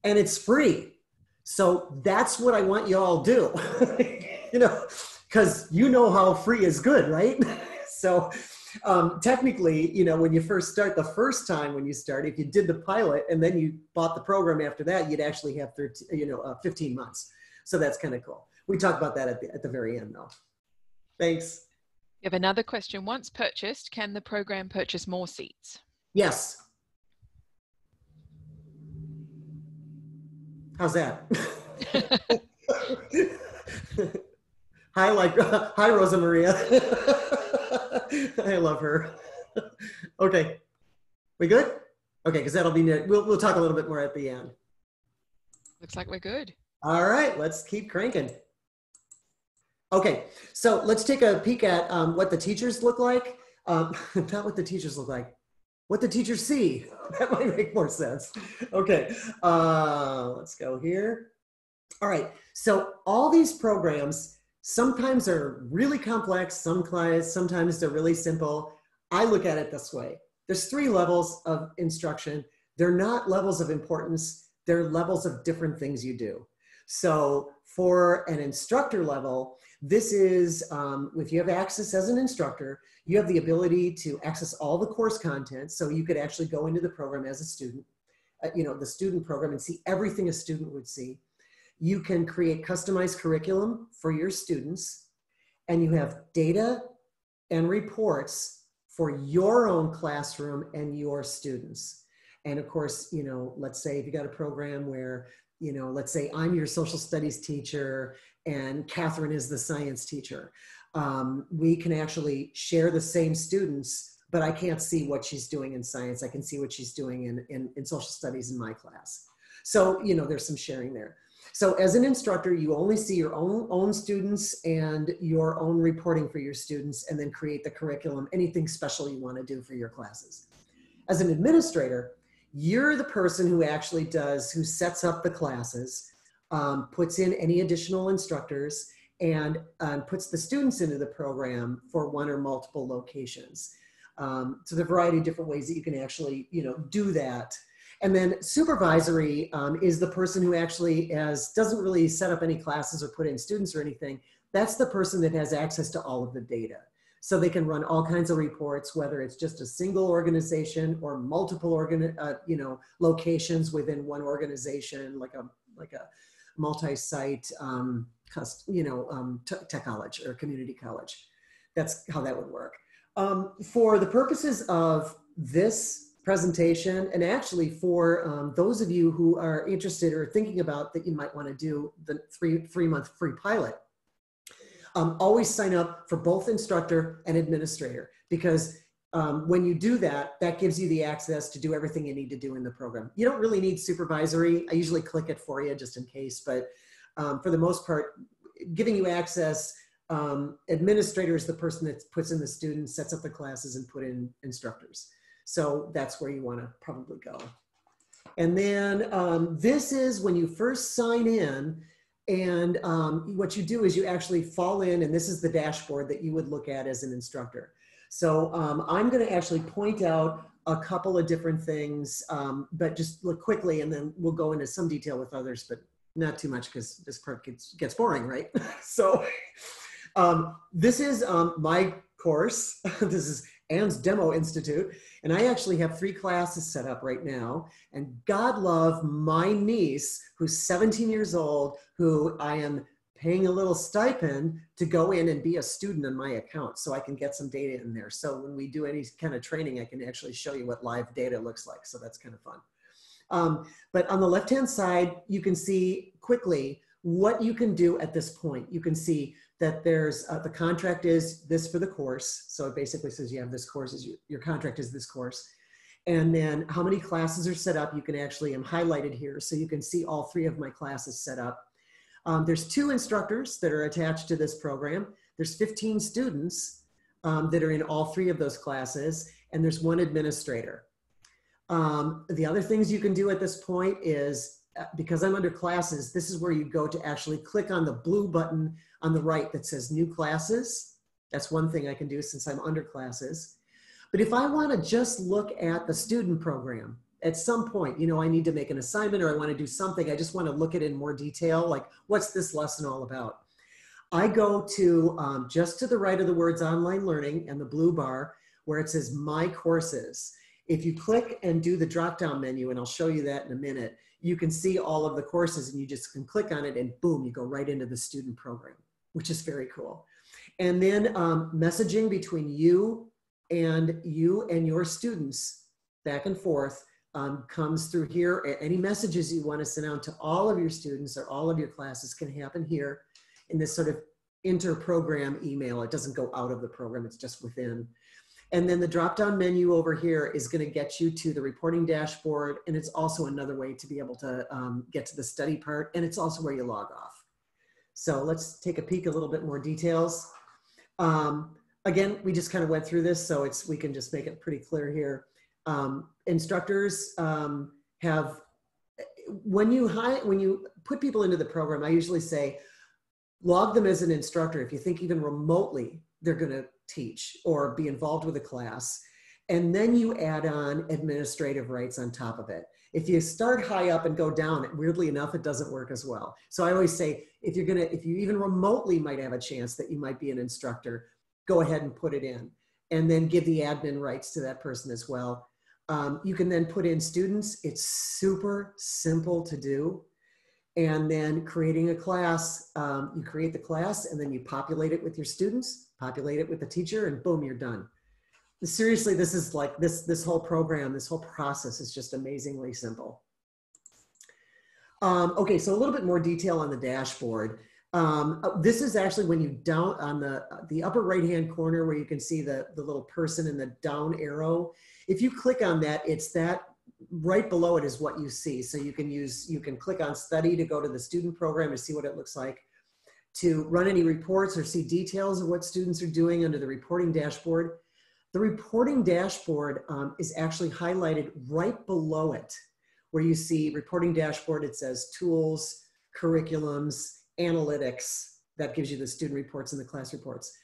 and it's free. So that's what I want you all do, because how free is good, right? So technically, when you first start, the first time when you start, if you did the pilot and then you bought the program after that, you'd actually have 15 months. So that's kind of cool. We talk about that at the very end though. Thanks.
You have another question. Once purchased, can the program purchase more seats?
Yes. How's that? Hi, Rosa Maria. I love her. Okay, we good? Okay, because that'll be we'll talk a little bit more at the end.
Looks like we're good.
All right, let's keep cranking. Okay, so let's take a peek at what the teachers look like. Not what the teachers look like, what the teachers see. That might make more sense. Okay, let's go here. All right, so all these programs sometimes are really complex, sometimes they're really simple. I look at it this way. There's 3 levels of instruction. They're not levels of importance, they're levels of different things you do. So for an instructor level, this is, if you have access as an instructor, you have the ability to access all the course content. So you could actually go into the program as a student, the student program, and see everything a student would see. You can create customized curriculum for your students, and you have data and reports for your own classroom and your students. And of course, let's say if you got a program where, let's say I'm your social studies teacher and Catherine is the science teacher. We can actually share the same students, but I can't see what she's doing in science. I can see what she's doing in social studies in my class. So, there's some sharing there. So as an instructor, you only see your own students and your own reporting for your students, and then create the curriculum, anything special you want to do for your classes. As an administrator, you're the person who actually who sets up the classes, puts in any additional instructors, and puts the students into the program for one or multiple locations. So there's a variety of different ways that you can actually, do that. And then supervisory is the person who actually doesn't really set up any classes or put in students or anything. That's the person that has access to all of the data. So they can run all kinds of reports, whether it's just a single organization or multiple locations within one organization, like a multi-site tech college or community college. That's how that would work. For the purposes of this presentation, and actually for those of you who are interested or thinking about that you might want to do the three-month free pilot, always sign up for both instructor and administrator, because when you do that, that gives you the access to do everything you need to do in the program. You don't really need supervisory. I usually click it for you just in case, but for the most part, giving you access, administrator is the person that puts in the students, sets up the classes, and put in instructors. So that's where you want to probably go. And then this is when you first sign in, and what you do is you actually fall in, and this is the dashboard that you would look at as an instructor. So I'm going to actually point out a couple of different things, but just look quickly, and then we'll go into some detail with others, but not too much because this part gets boring, right? So this is my course. This is Anne's Demo Institute. And I actually have 3 classes set up right now. And God love my niece, who's 17 years old, who I am paying a little stipend to go in and be a student on my account so I can get some data in there. So when we do any kind of training, I can actually show you what live data looks like. So that's kind of fun. But on the left-hand side, you can see quickly what you can do at this point. You can see that there's the contract is this for the course. So it basically says you have this course, your contract is this course. And then how many classes are set up, you can actually, I'm highlighted here, so you can see all 3 of my classes set up. There's 2 instructors that are attached to this program. There's 15 students that are in all 3 of those classes, and there's 1 administrator. The other things you can do at this point is, because I'm under classes, this is where you go to actually click on the blue button on the right that says new classes. That's one thing I can do since I'm under classes. But if I want to just look at the student program at some point, I need to make an assignment or I want to do something, I just want to look at it in more detail, like what's this lesson all about? I go to just to the right of the words online learning and the blue bar where it says my courses. If you click and do the drop-down menu, and I'll show you that in a minute, you can see all of the courses and you just can click on it and boom, you go right into the student program, which is very cool. And then messaging between you and your students back and forth comes through here. Any messages you want to send out to all of your students or all of your classes can happen here in this sort of inter-program email. It doesn't go out of the program, it's just within. And then the drop-down menu over here is going to get you to the reporting dashboard. And it's also another way to be able to get to the study part. And it's also where you log off. So let's take a peek, a little bit more details. Again, we just kind of went through this, so we can just make it pretty clear here. Instructors have, when you put people into the program, I usually say, log them as an instructor if you think even remotely they're going to teach or be involved with a class. And then you add on administrative rights on top of it. If you start high up and go down, weirdly enough, it doesn't work as well. So I always say, if you even remotely might have a chance that you might be an instructor, go ahead and put it in, and then give the admin rights to that person as well. You can then put in students. It's super simple to do. And then creating a class, you create the class and then you populate it with your students, populate it with the teacher, and boom, you're done. Seriously, this is like this whole program, this whole process is just amazingly simple. Okay, so a little bit more detail on the dashboard. This is actually when you down on the upper right-hand corner where you can see the little person and the down arrow. If you click on that, it's that right below it is what you see. So you can click on study to go to the student program to see what it looks like, to run any reports or see details of what students are doing under the reporting dashboard. The reporting dashboard is actually highlighted right below it, where you see reporting dashboard. It says tools, curriculums, analytics. That gives you the student reports and the class reports.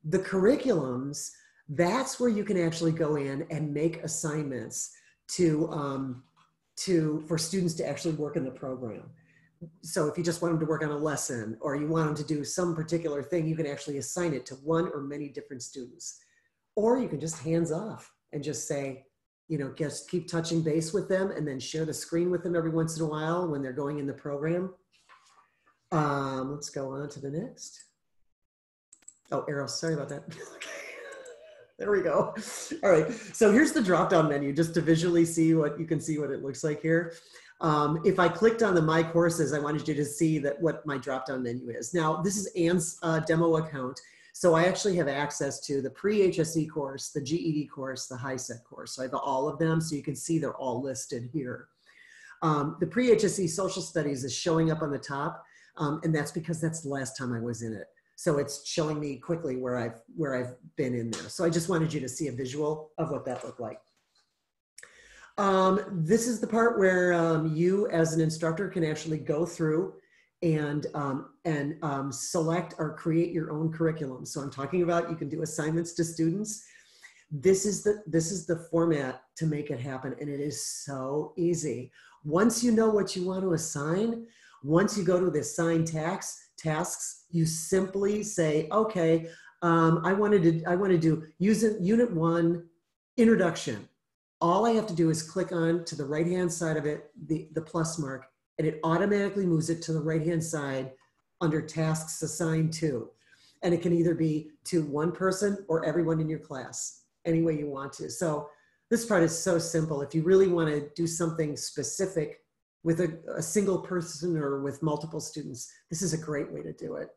The curriculums, that's where you can actually go in and make assignments for students to actually work in the program. So if you just want them to work on a lesson or you want them to do some particular thing, you can actually assign it to one or many different students. Or you can just hands off and just say, just keep touching base with them and then share the screen with them every once in a while when they're going in the program. Let's go on to the next. Oh, arrow, sorry about that. There we go. All right, so here's the drop-down menu just to visually see what you can see what it looks like here. If I clicked on the My Courses, I wanted you to see what my drop-down menu is. Now, this is Anne's demo account. So I actually have access to the pre-HSE course, the GED course, the HiSET course. So I have all of them, so you can see they're all listed here. The pre-HSE social studies is showing up on the top, and that's because that's the last time I was in it. So it's showing me quickly where I've been in there. So I just wanted you to see a visual of what that looked like. This is the part where you as an instructor can actually go through and select or create your own curriculum. So I'm talking about you can do assignments to students. This is the format to make it happen, and it is so easy. Once you know what you want to assign, once you go to the assign tasks, you simply say, okay, I want to do unit 1 introduction. All I have to do is click on to the right-hand side of it, the plus mark, and it automatically moves it to the right-hand side under tasks assigned to. And it can either be to one person or everyone in your class, any way you want to. So this part is so simple. If you really want to do something specific with a single person or with multiple students, this is a great way to do it.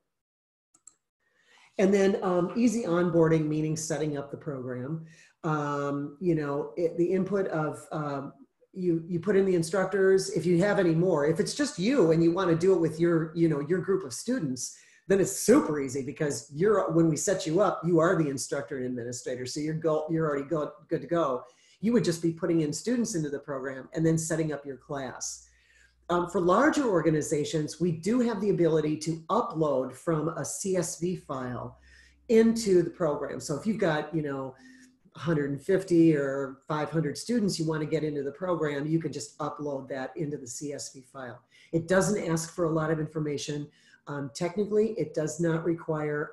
And then easy onboarding, meaning setting up the program. The input of, you put in the instructors, if you have any more. If it's just you and you want to do it with your group of students, then it's super easy because when we set you up, you are the instructor and administrator. So you're already good to go. You would just be putting in students into the program and then setting up your class. For larger organizations, we do have the ability to upload from a CSV file into the program. So if you've got, 150 or 500 students you want to get into the program, you can just upload that into the CSV file. It doesn't ask for a lot of information. Technically, it does not require,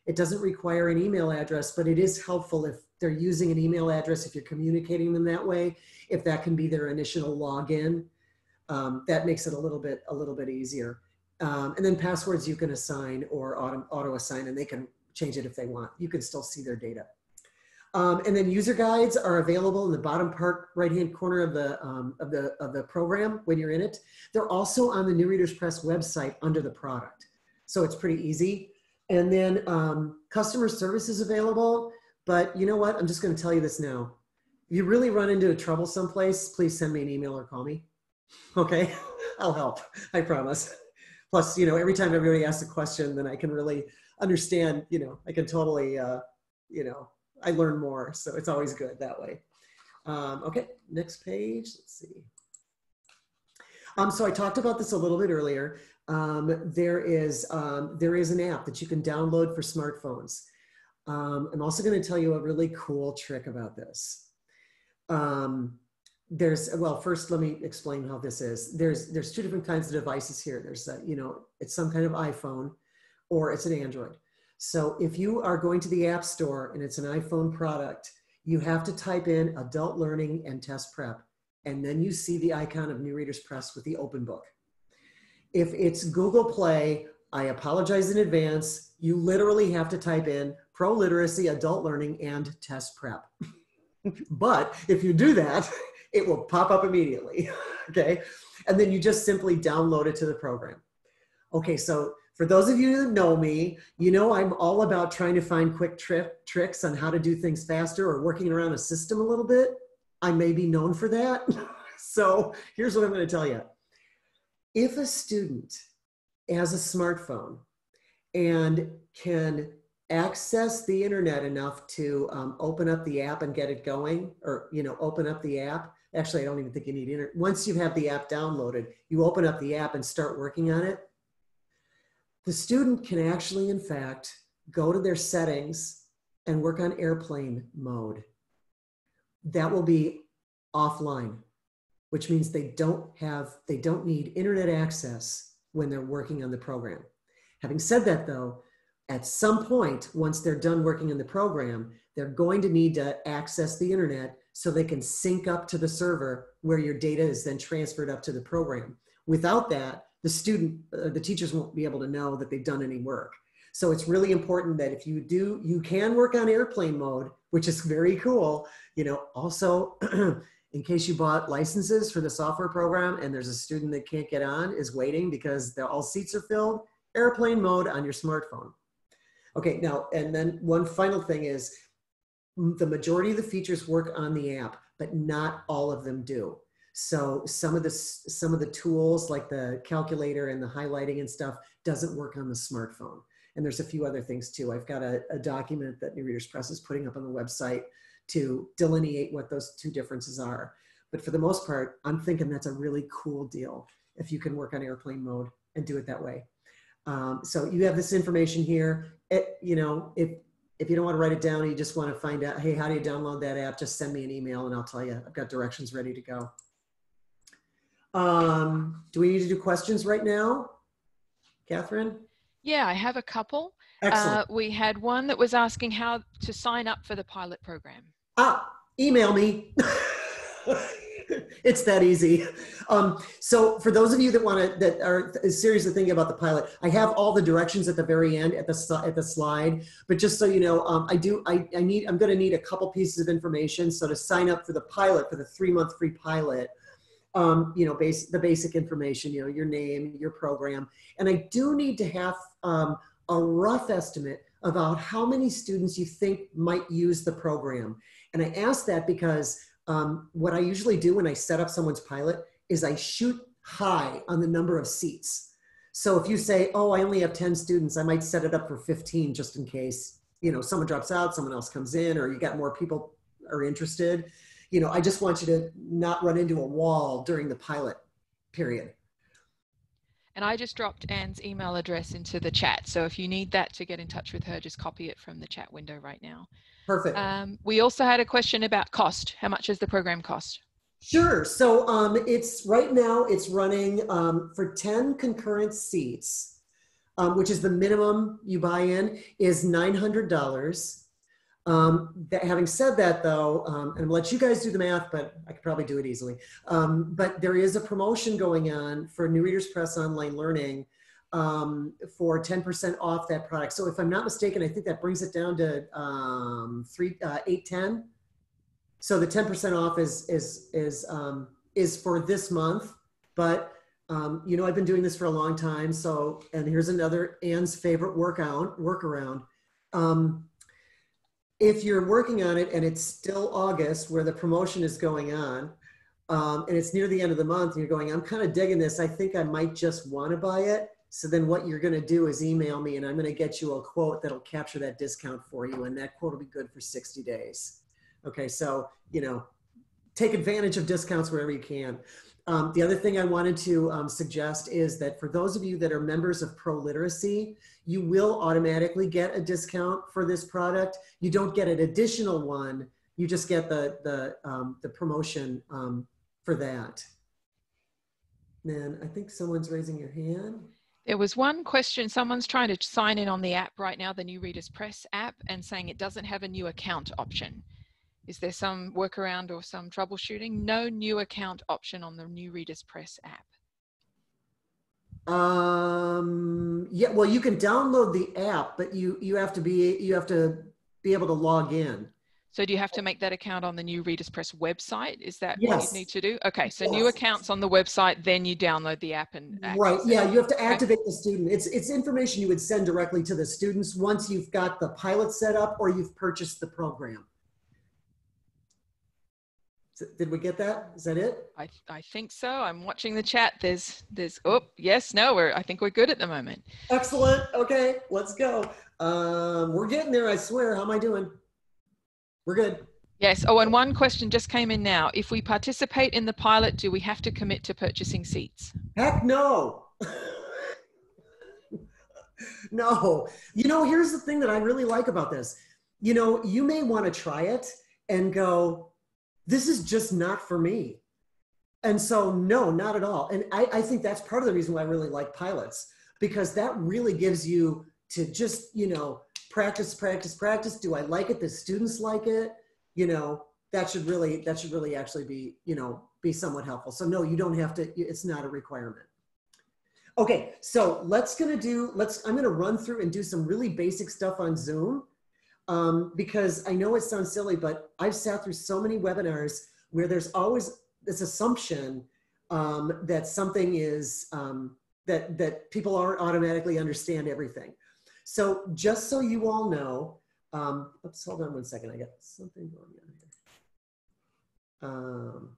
it doesn't require an email address, but it is helpful if they're using an email address, if you're communicating them that way, if that can be their initial login. That makes it a little bit easier. And then passwords you can assign or auto assign, and they can change it if they want. You can still see their data. And then user guides are available in the bottom part right-hand corner of the program when you're in it. They're also on the New Readers Press website under the product. So it's pretty easy. And then customer service is available, but you know what? I'm just going to tell you this now. If you really run into a trouble someplace, please send me an email or call me. Okay, I'll help, I promise. Plus, every time everybody asks a question, then I can really understand, I can totally, I learn more. So it's always good that way. Okay, next page, let's see. So I talked about this a little bit earlier. There is an app that you can download for smartphones. I'm also going to tell you a really cool trick about this. Well, first let me explain how this is. There's two different kinds of devices here. There's it's some kind of iPhone or it's an Android. So if you are going to the App Store and it's an iPhone product, you have to type in adult learning and test prep. And then you see the icon of New Readers Press with the open book. If it's Google Play, I apologize in advance. You literally have to type in ProLiteracy, adult learning, and test prep. But if you do that, it will pop up immediately, okay? And then you just simply download it to the program. Okay, so for those of you that know me, you know I'm all about trying to find quick tricks on how to do things faster or working around a system a little bit. I may be known for that. So here's what I'm going to tell you. If a student has a smartphone and can access the internet enough to open up the app and get it going, or open up the app. Actually, I don't even think you need internet. Once you have the app downloaded, you open up the app and start working on it. The student can actually, in fact, go to their settings and work on airplane mode. That will be offline, which means they don't need internet access when they're working on the program. Having said that though, at some point, once they're done working in the program, they're going to need to access the internet so they can sync up to the server where your data is then transferred up to the program. Without that, the teachers won't be able to know that they've done any work. So it's really important that if you can work on airplane mode, which is very cool. Also, in case you bought licenses for the software program and there's a student that can't get on, is waiting because all seats are filled, airplane mode on your smartphone. Okay, now, and then one final thing is the majority of the features work on the app, but not all of them do. So some of the tools like the calculator and the highlighting and stuff doesn't work on the smartphone. And there's a few other things too. I've got a document that New Readers Press is putting up on the website to delineate what those two differences are. But for the most part, I'm thinking that's a really cool deal if you can work on airplane mode and do it that way. So you have this information here. If you don't want to write it down and you just want to find out, hey, how do you download that app? Just send me an email and I'll tell you. I've got directions ready to go. Do we need to do questions right now, Catherine?
Yeah, I have a couple.
Excellent.
We had one that was asking how to sign up for the pilot program.
Email me. It's that easy. So for those of you that are seriously thinking about the pilot, I have all the directions at the very end at the slide. But just so you know, I'm going to need a couple pieces of information. So to sign up for the pilot, for the 3-month free pilot, the basic information, your name, your program, and I do need to have a rough estimate about how many students you think might use the program. And I ask that because what I usually do when I set up someone's pilot is I shoot high on the number of seats. So if you say, oh, I only have 10 students, I might set it up for 15 just in case, someone drops out, someone else comes in, or you got more people are interested. I just want you to not run into a wall during the pilot period.
And I just dropped Anne's email address into the chat. So if you need that to get in touch with her, just copy it from the chat window right now.
Perfect.
We also had a question about cost. How much does the program cost?
Sure. So it's right now it's running for 10 concurrent seats, which is the minimum you buy in, is $900. Having said that though, and I'll let you guys do the math, but I could probably do it easily. But there is a promotion going on for New Readers Press Online Learning for 10% off that product. So if I'm not mistaken, I think that brings it down to $810. So the 10% off is for this month, but I've been doing this for a long time. So, and here's another Anne's favorite workaround. If you're working on it and it's still August where the promotion is going on, and it's near the end of the month and you're going, I'm kind of digging this, I think I might just want to buy it. So then what you're going to do is email me and I'm going to get you a quote that'll capture that discount for you. And that quote will be good for 60 days. Okay. So, take advantage of discounts wherever you can. The other thing I wanted to suggest is that for those of you that are members of ProLiteracy, you will automatically get a discount for this product. You don't get an additional one. You just get the promotion for that. And I think someone's raising your hand.
There was one question. Someone's trying to sign in on the app right now, the New Readers Press app, and saying it doesn't have a new account option. Is there some workaround or some troubleshooting? No new account option on the New Readers Press app.
Yeah, well, you can download the app, but you have to be able to log in.
So do you have to make that account on the New Readers Press website? Is that
Yes.
what you need to do? Okay, so new accounts on the website, then you download the app and
right. Yeah, you have to activate the student. It's information you would send directly to the students once you've got the pilot set up or you've purchased the program. Did we get that? Is that it?
I think so. I'm watching the chat. There's oh yes, no, I think we're good at the moment.
Excellent. Okay, let's go. We're getting there, I swear. How am I doing? We're good.
Yes. Oh, and one question just came in now. If we participate in the pilot, do we have to commit to purchasing seats?
Heck no. No. You know, here's the thing that I really like about this. You know, you may want to try it and go, this is just not for me. And so, no, not at all. And I think that's part of the reason why I really like pilots, because that really gives you to just, you know, practice, practice, practice. Do I like it? The students like it? You know, that should really actually be, you know, be somewhat helpful. So no, you don't have to, it's not a requirement. Okay, so I'm gonna run through and do some really basic stuff on Zoom. Because I know it sounds silly, but I've sat through so many webinars where there's always this assumption that something is, that people aren't automatically understand everything. So just so you all know, oops, hold on one second, I got something going on here.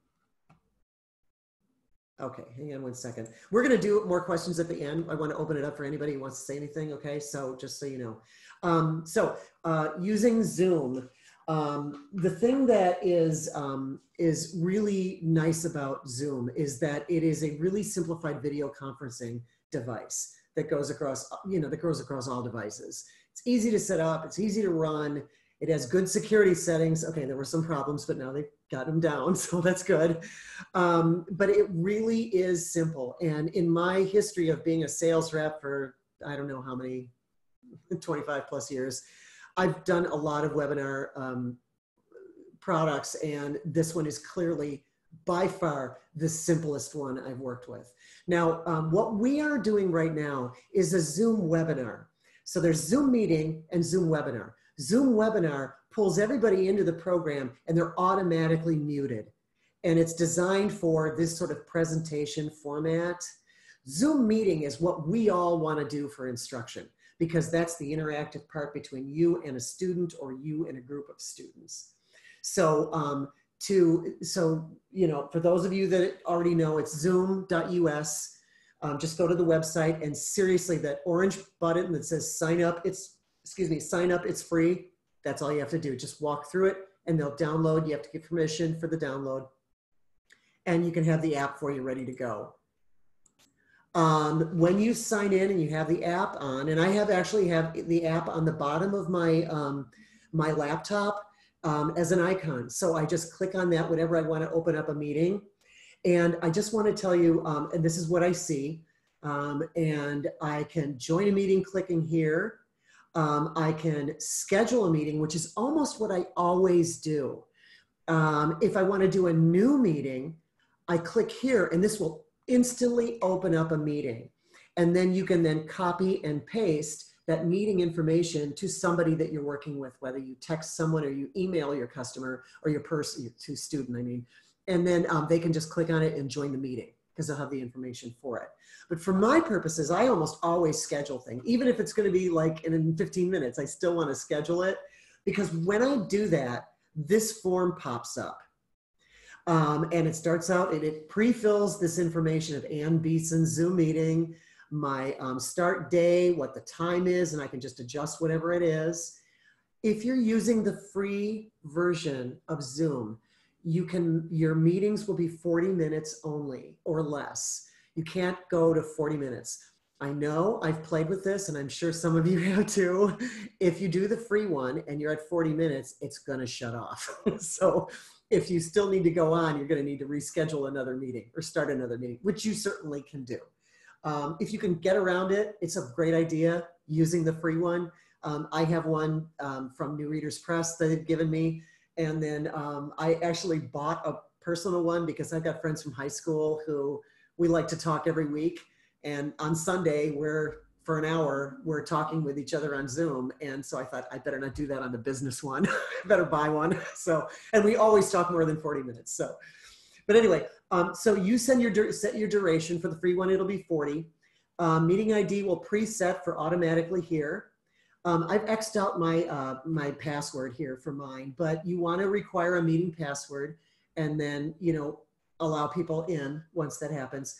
Okay, hang on one second. We're gonna do more questions at the end. I wanna open it up for anybody who wants to say anything, okay? So just so you know. Using Zoom, the thing that is really nice about Zoom is that it is a really simplified video conferencing device that goes across, you know, all devices. It's easy to set up, it's easy to run, it has good security settings. Okay, there were some problems, but now they've got them down, so that's good. But it really is simple. And in my history of being a sales rep for, I don't know how many, 25 plus years, I've done a lot of webinar products, and this one is clearly by far the simplest one I've worked with. Now, what we are doing right now is a Zoom webinar. So there's Zoom meeting and Zoom webinar. Zoom webinar pulls everybody into the program and they're automatically muted. And it's designed for this sort of presentation format. Zoom meeting is what we all want to do for instruction, because that's the interactive part between you and a student or you and a group of students. So, you know, for those of you that already know, it's zoom.us. Just go to the website, and seriously, that orange button that says sign up, sign up, it's free. That's all you have to do. Just walk through it and they'll download. You have to get permission for the download, and you can have the app for you ready to go. When you sign in and you have the app on, and I actually have the app on the bottom of my, my laptop as an icon. So I just click on that whenever I want to open up a meeting. And I just want to tell you, and this is what I see, and I can join a meeting clicking here. I can schedule a meeting, which is almost what I always do. If I want to do a new meeting, I click here, and this will instantly open up a meeting. And then you can then copy and paste that meeting information to somebody that you're working with, whether you text someone or you email your customer or your person, to student, I mean, and then they can just click on it and join the meeting because they'll have the information for it. But for my purposes, I almost always schedule things. Even if it's going to be like in 15 minutes, I still want to schedule it, because when I do that, this form pops up. And it starts out and it pre-fills this information of Ann Beeson Zoom meeting, my start day, what the time is, and I can just adjust whatever it is. If you're using the free version of Zoom, your meetings will be 40 minutes only or less. You can't go to 40 minutes. I know I've played with this and I'm sure some of you have too. If you do the free one and you're at 40 minutes, it's gonna shut off. So if you still need to go on, you're gonna need to reschedule another meeting or start another meeting, which you certainly can do. If you can get around it, it's a great idea using the free one. I have one from New Readers Press that they've given me. And then I actually bought a personal one because I've got friends from high school who we like to talk every week. And on Sunday, for an hour, we're talking with each other on Zoom. And so I thought I better not do that on the business one. I better buy one. So, and we always talk more than 40 minutes. So, but anyway, so you set your duration for the free one, it'll be 40. Meeting ID will preset for automatically here. I've X'd out my password here for mine, but you want to require a meeting password and then, allow people in once that happens.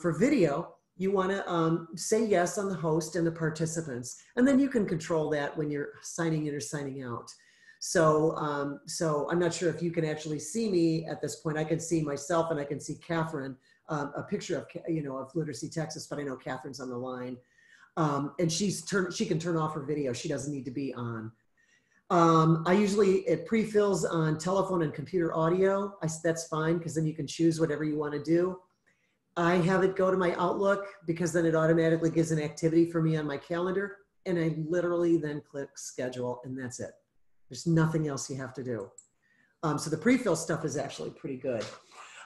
For video, you want to say yes on the host and the participants, and then you can control that when you're signing in or signing out. So, so I'm not sure if you can actually see me at this point. I can see myself and I can see Catherine, a picture of Literacy Texas, but I know Catherine's on the line. And she can turn off her video. She doesn't need to be on. It pre-fills on telephone and computer audio. That's fine, because then you can choose whatever you want to do. I have it go to my Outlook because then it automatically gives an activity for me on my calendar. And I literally then click schedule and that's it. There's nothing else you have to do. So the pre-fill stuff is actually pretty good.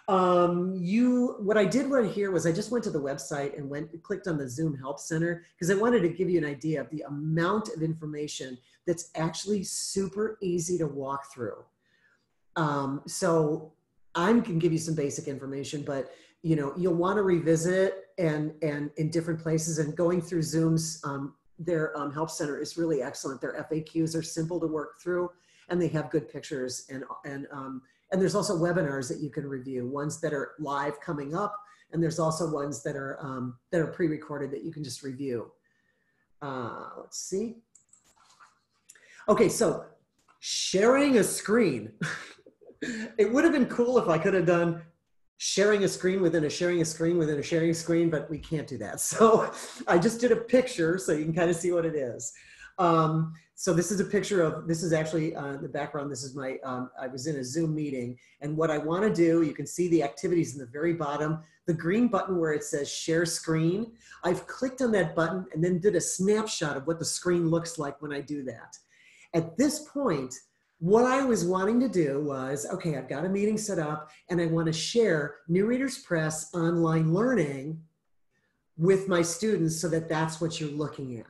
What I did right here was I just went to the website and clicked on the Zoom Help Center because I wanted to give you an idea of the amount of information that's actually super easy to walk through. So I can give you some basic information, but you'll want to revisit it and in different places, and going through Zoom's, their Help Center is really excellent. Their FAQs are simple to work through and they have good pictures and there's also webinars that you can review, ones that are live coming up, and there's also ones that are pre-recorded that you can just review. Let's see. Okay, so sharing a screen. It would have been cool if I could have done sharing a screen within a sharing a screen within a sharing screen, but we can't do that. So I just did a picture so you can kind of see what it is. So this is a picture of, this is actually the background. This is my, I was in a Zoom meeting, and what I want to do, you can see the activities in the very bottom, the green button where it says share screen. I've clicked on that button and then did a snapshot of what the screen looks like when I do that. At this point, what I was wanting to do was, okay, I've got a meeting set up and I want to share New Readers Press online learning with my students so that that's what you're looking at.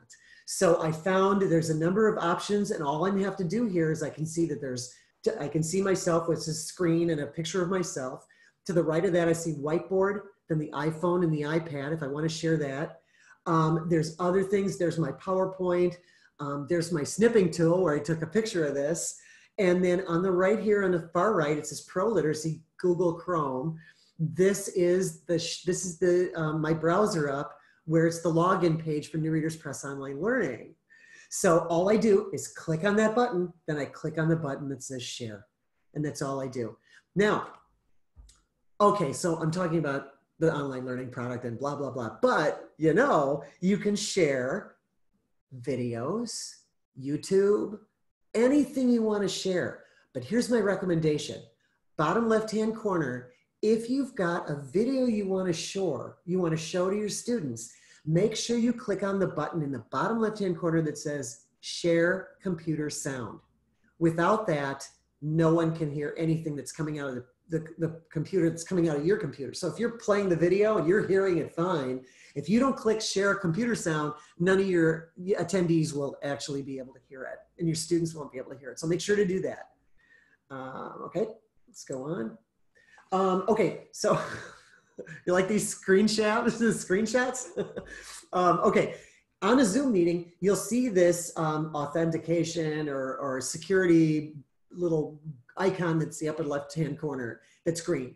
So I found there's a number of options, and all I have to do here is I can see that I can see myself with a screen and a picture of myself. To the right of that, I see whiteboard, then the iPhone and the iPad if I want to share that. There's other things. There's my PowerPoint. There's my snipping tool where I took a picture of this. And then on the right here on the far right, it says ProLiteracy, Google Chrome. This is my browser up, where it's the login page for New Readers Press Online Learning. So all I do is click on that button, then I click on the button that says share, and that's all I do. Now, okay, so I'm talking about the online learning product and blah, blah, blah, but you can share videos, YouTube, anything you want to share. But here's my recommendation. Bottom left-hand corner, if you've got a video you want to show to your students, make sure you click on the button in the bottom left-hand corner that says share computer sound. Without that, no one can hear anything that's coming out of the computer that's coming out of your computer. So if you're playing the video and you're hearing it fine, if you don't click share computer sound, none of your attendees will actually be able to hear it, and your students won't be able to hear it. So make sure to do that. Okay, let's go on. Okay, so you like these screenshots? Okay, on a Zoom meeting, you'll see this authentication or security little icon that's the upper left-hand corner that's green.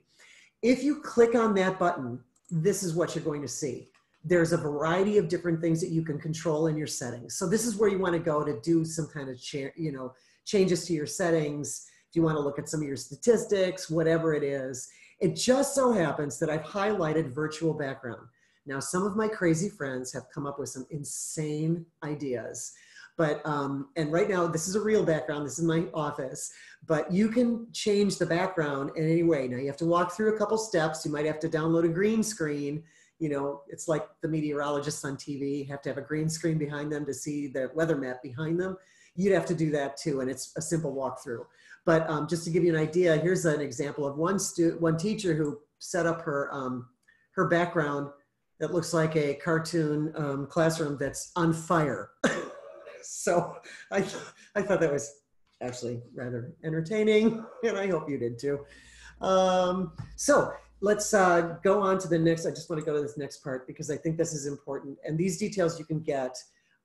If you click on that button, this is what you're going to see. There's a variety of different things that you can control in your settings. So this is where you want to go to do some kind of changes to your settings. if you want to look at some of your statistics, whatever it is. It just so happens that I've highlighted virtual background. Now, some of my crazy friends have come up with some insane ideas. But, and right now, this is a real background. This is my office. But you can change the background in any way. Now, you have to walk through a couple steps. You might have to download a green screen. You know, it's like the meteorologists on TV. You have to have a green screen behind them to see the weather map behind them. You'd have to do that too, and it's a simple walkthrough. But just to give you an idea, here's an example of one teacher who set up her, her background that looks like a cartoon classroom that's on fire. So I thought that was actually rather entertaining, and I hope you did too. So let's go on to the next. I just want to go to this next part because I think this is important. And these details you can get.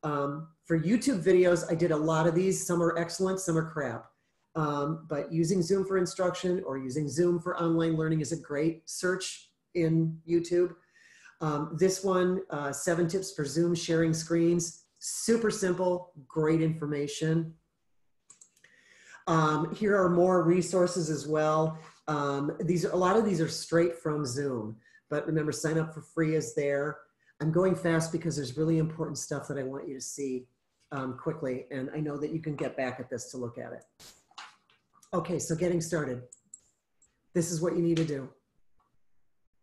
For YouTube videos, I did a lot of these. Some are excellent, some are crap. But using Zoom for instruction or using Zoom for online learning is a great search in YouTube. This one, 7 tips for Zoom sharing screens. Super simple, great information. Here are more resources as well. A lot of these are straight from Zoom, but remember, sign up for free is there. I'm going fast because there's really important stuff that I want you to see quickly, and I know that you can get back at this to look at it. Okay, so getting started. This is what you need to do.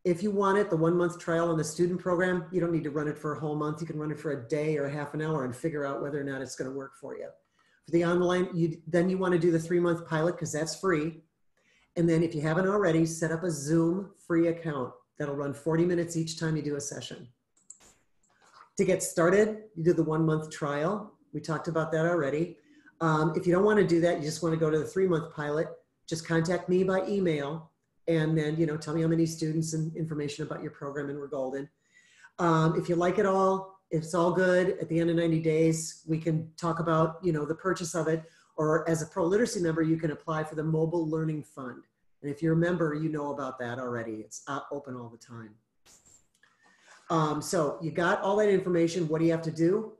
If you want it, the 1-month trial on the student program, you don't need to run it for a whole month. You can run it for a day or a half an hour and figure out whether or not it's going to work for you. For the online, then you want to do the 3-month pilot because that's free. And then if you haven't already, set up a Zoom free account that'll run 40 minutes each time you do a session. To get started, you do the 1-month trial. We talked about that already. If you don't want to do that, you just want to go to the 3-month pilot, just contact me by email. And then, you know, tell me how many students and information about your program, and we're golden. If you like it all, if it's all good, at the end of 90 days, we can talk about, you know, the purchase of it. Or as a ProLiteracy member, you can apply for the Mobile Learning Fund. And if you're a member, you know about that already. It's open all the time. So you got all that information. What do you have to do?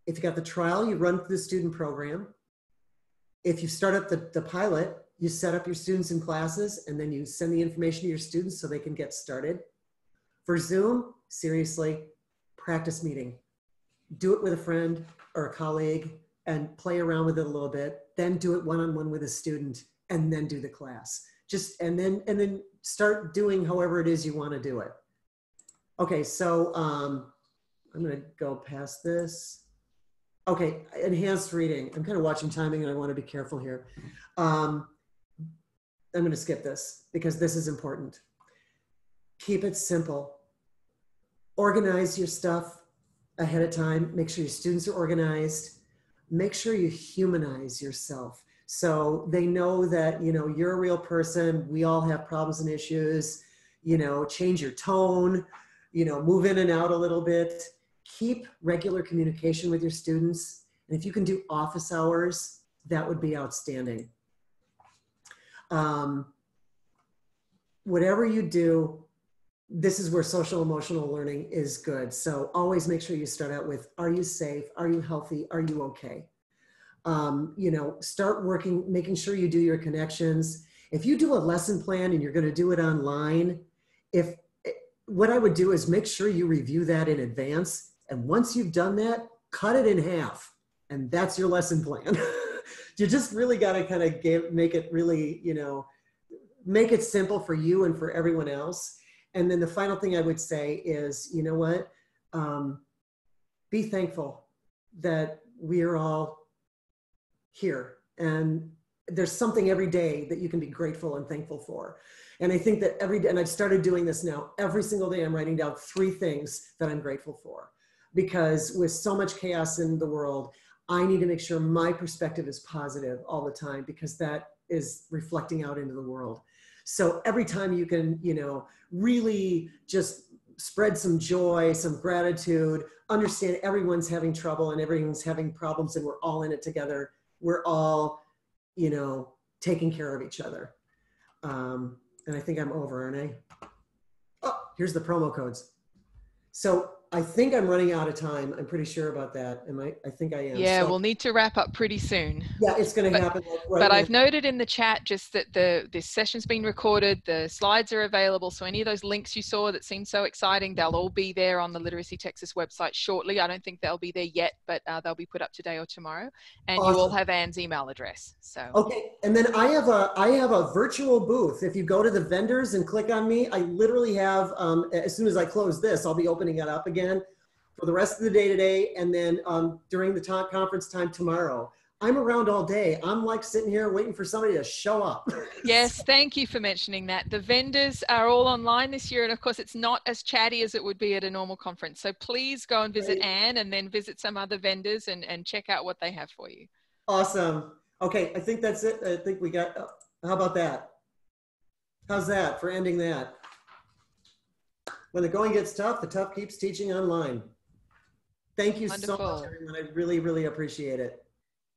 If you got the trial, you run through the student program. If you start up the pilot, you set up your students in classes, and then you send the information to your students so they can get started. For Zoom, seriously, practice meeting. Do it with a friend or a colleague and play around with it a little bit. Then do it one-on-one with a student, and then do the class. And then start doing however it is you want to do it. Okay, so I'm going to go past this. Okay, enhanced reading. I'm kind of watching timing, and I want to be careful here. I'm going to skip this because this is important. Keep it simple. Organize your stuff ahead of time. Make sure your students are organized. Make sure you humanize yourself. So they know that, you know, you're a real person. We all have problems and issues. You know, change your tone, you know, move in and out a little bit. Keep regular communication with your students. And if you can do office hours, that would be outstanding. Whatever you do, this is where social emotional learning is good. So always make sure you start out with, are you safe? Are you healthy? Are you okay? You know, start working, making sure you do your connections. If you do a lesson plan and you're going to do it online, what I would do is make sure you review that in advance. And once you've done that, cut it in half. And that's your lesson plan. You just really got to kind of make it really, you know, make it simple for you and for everyone else. And then the final thing I would say is, you know what? Be thankful that we are all here. And there's something every day that you can be grateful and thankful for. And I think that and I've started doing this now, every single day I'm writing down 3 things that I'm grateful for. Because with so much chaos in the world, I need to make sure my perspective is positive all the time, because that is reflecting out into the world. So every time you can, you know, really just spread some joy, some gratitude, understand everyone's having trouble and everyone's having problems, and we're all in it together. We're all, you know, taking care of each other. And I think I'm over, aren't I? Oh, here's the promo codes. So I think I'm running out of time. I'm pretty sure about that. I think I am.
Yeah,
So
we'll need to wrap up pretty soon.
yeah, it's going to happen like right
But
now.
I've noted in the chat just that this session's been recorded, the slides are available. So any of those links you saw that seemed so exciting, they'll all be there on the Literacy Texas website shortly. I don't think they'll be there yet, but they'll be put up today or tomorrow. And
Awesome.
you all have Anne's email address. So
okay, and then I have a virtual booth. If you go to the vendors and click on me, I literally have as soon as I close this, I'll be opening it up again for the rest of the day today, and then during the conference time tomorrow. I'm around all day. I'm like sitting here waiting for somebody to show up.
yes, thank you for mentioning that. The vendors are all online this year, and of course it's not as chatty as it would be at a normal conference. So please go and visit Anne and then visit some other vendors and check out what they have for you.
Awesome. Okay, I think that's it. I think we got, how about that? How's that for ending that? When the going gets tough, the tough keeps teaching online. Thank you so much, everyone. I really, really appreciate it.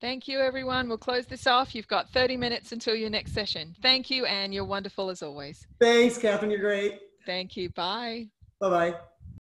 Thank you, everyone. We'll close this off. You've got 30 minutes until your next session. Thank you, Anne. You're wonderful as always.
Thanks, Catherine. You're great.
Thank you. Bye.
Bye-bye.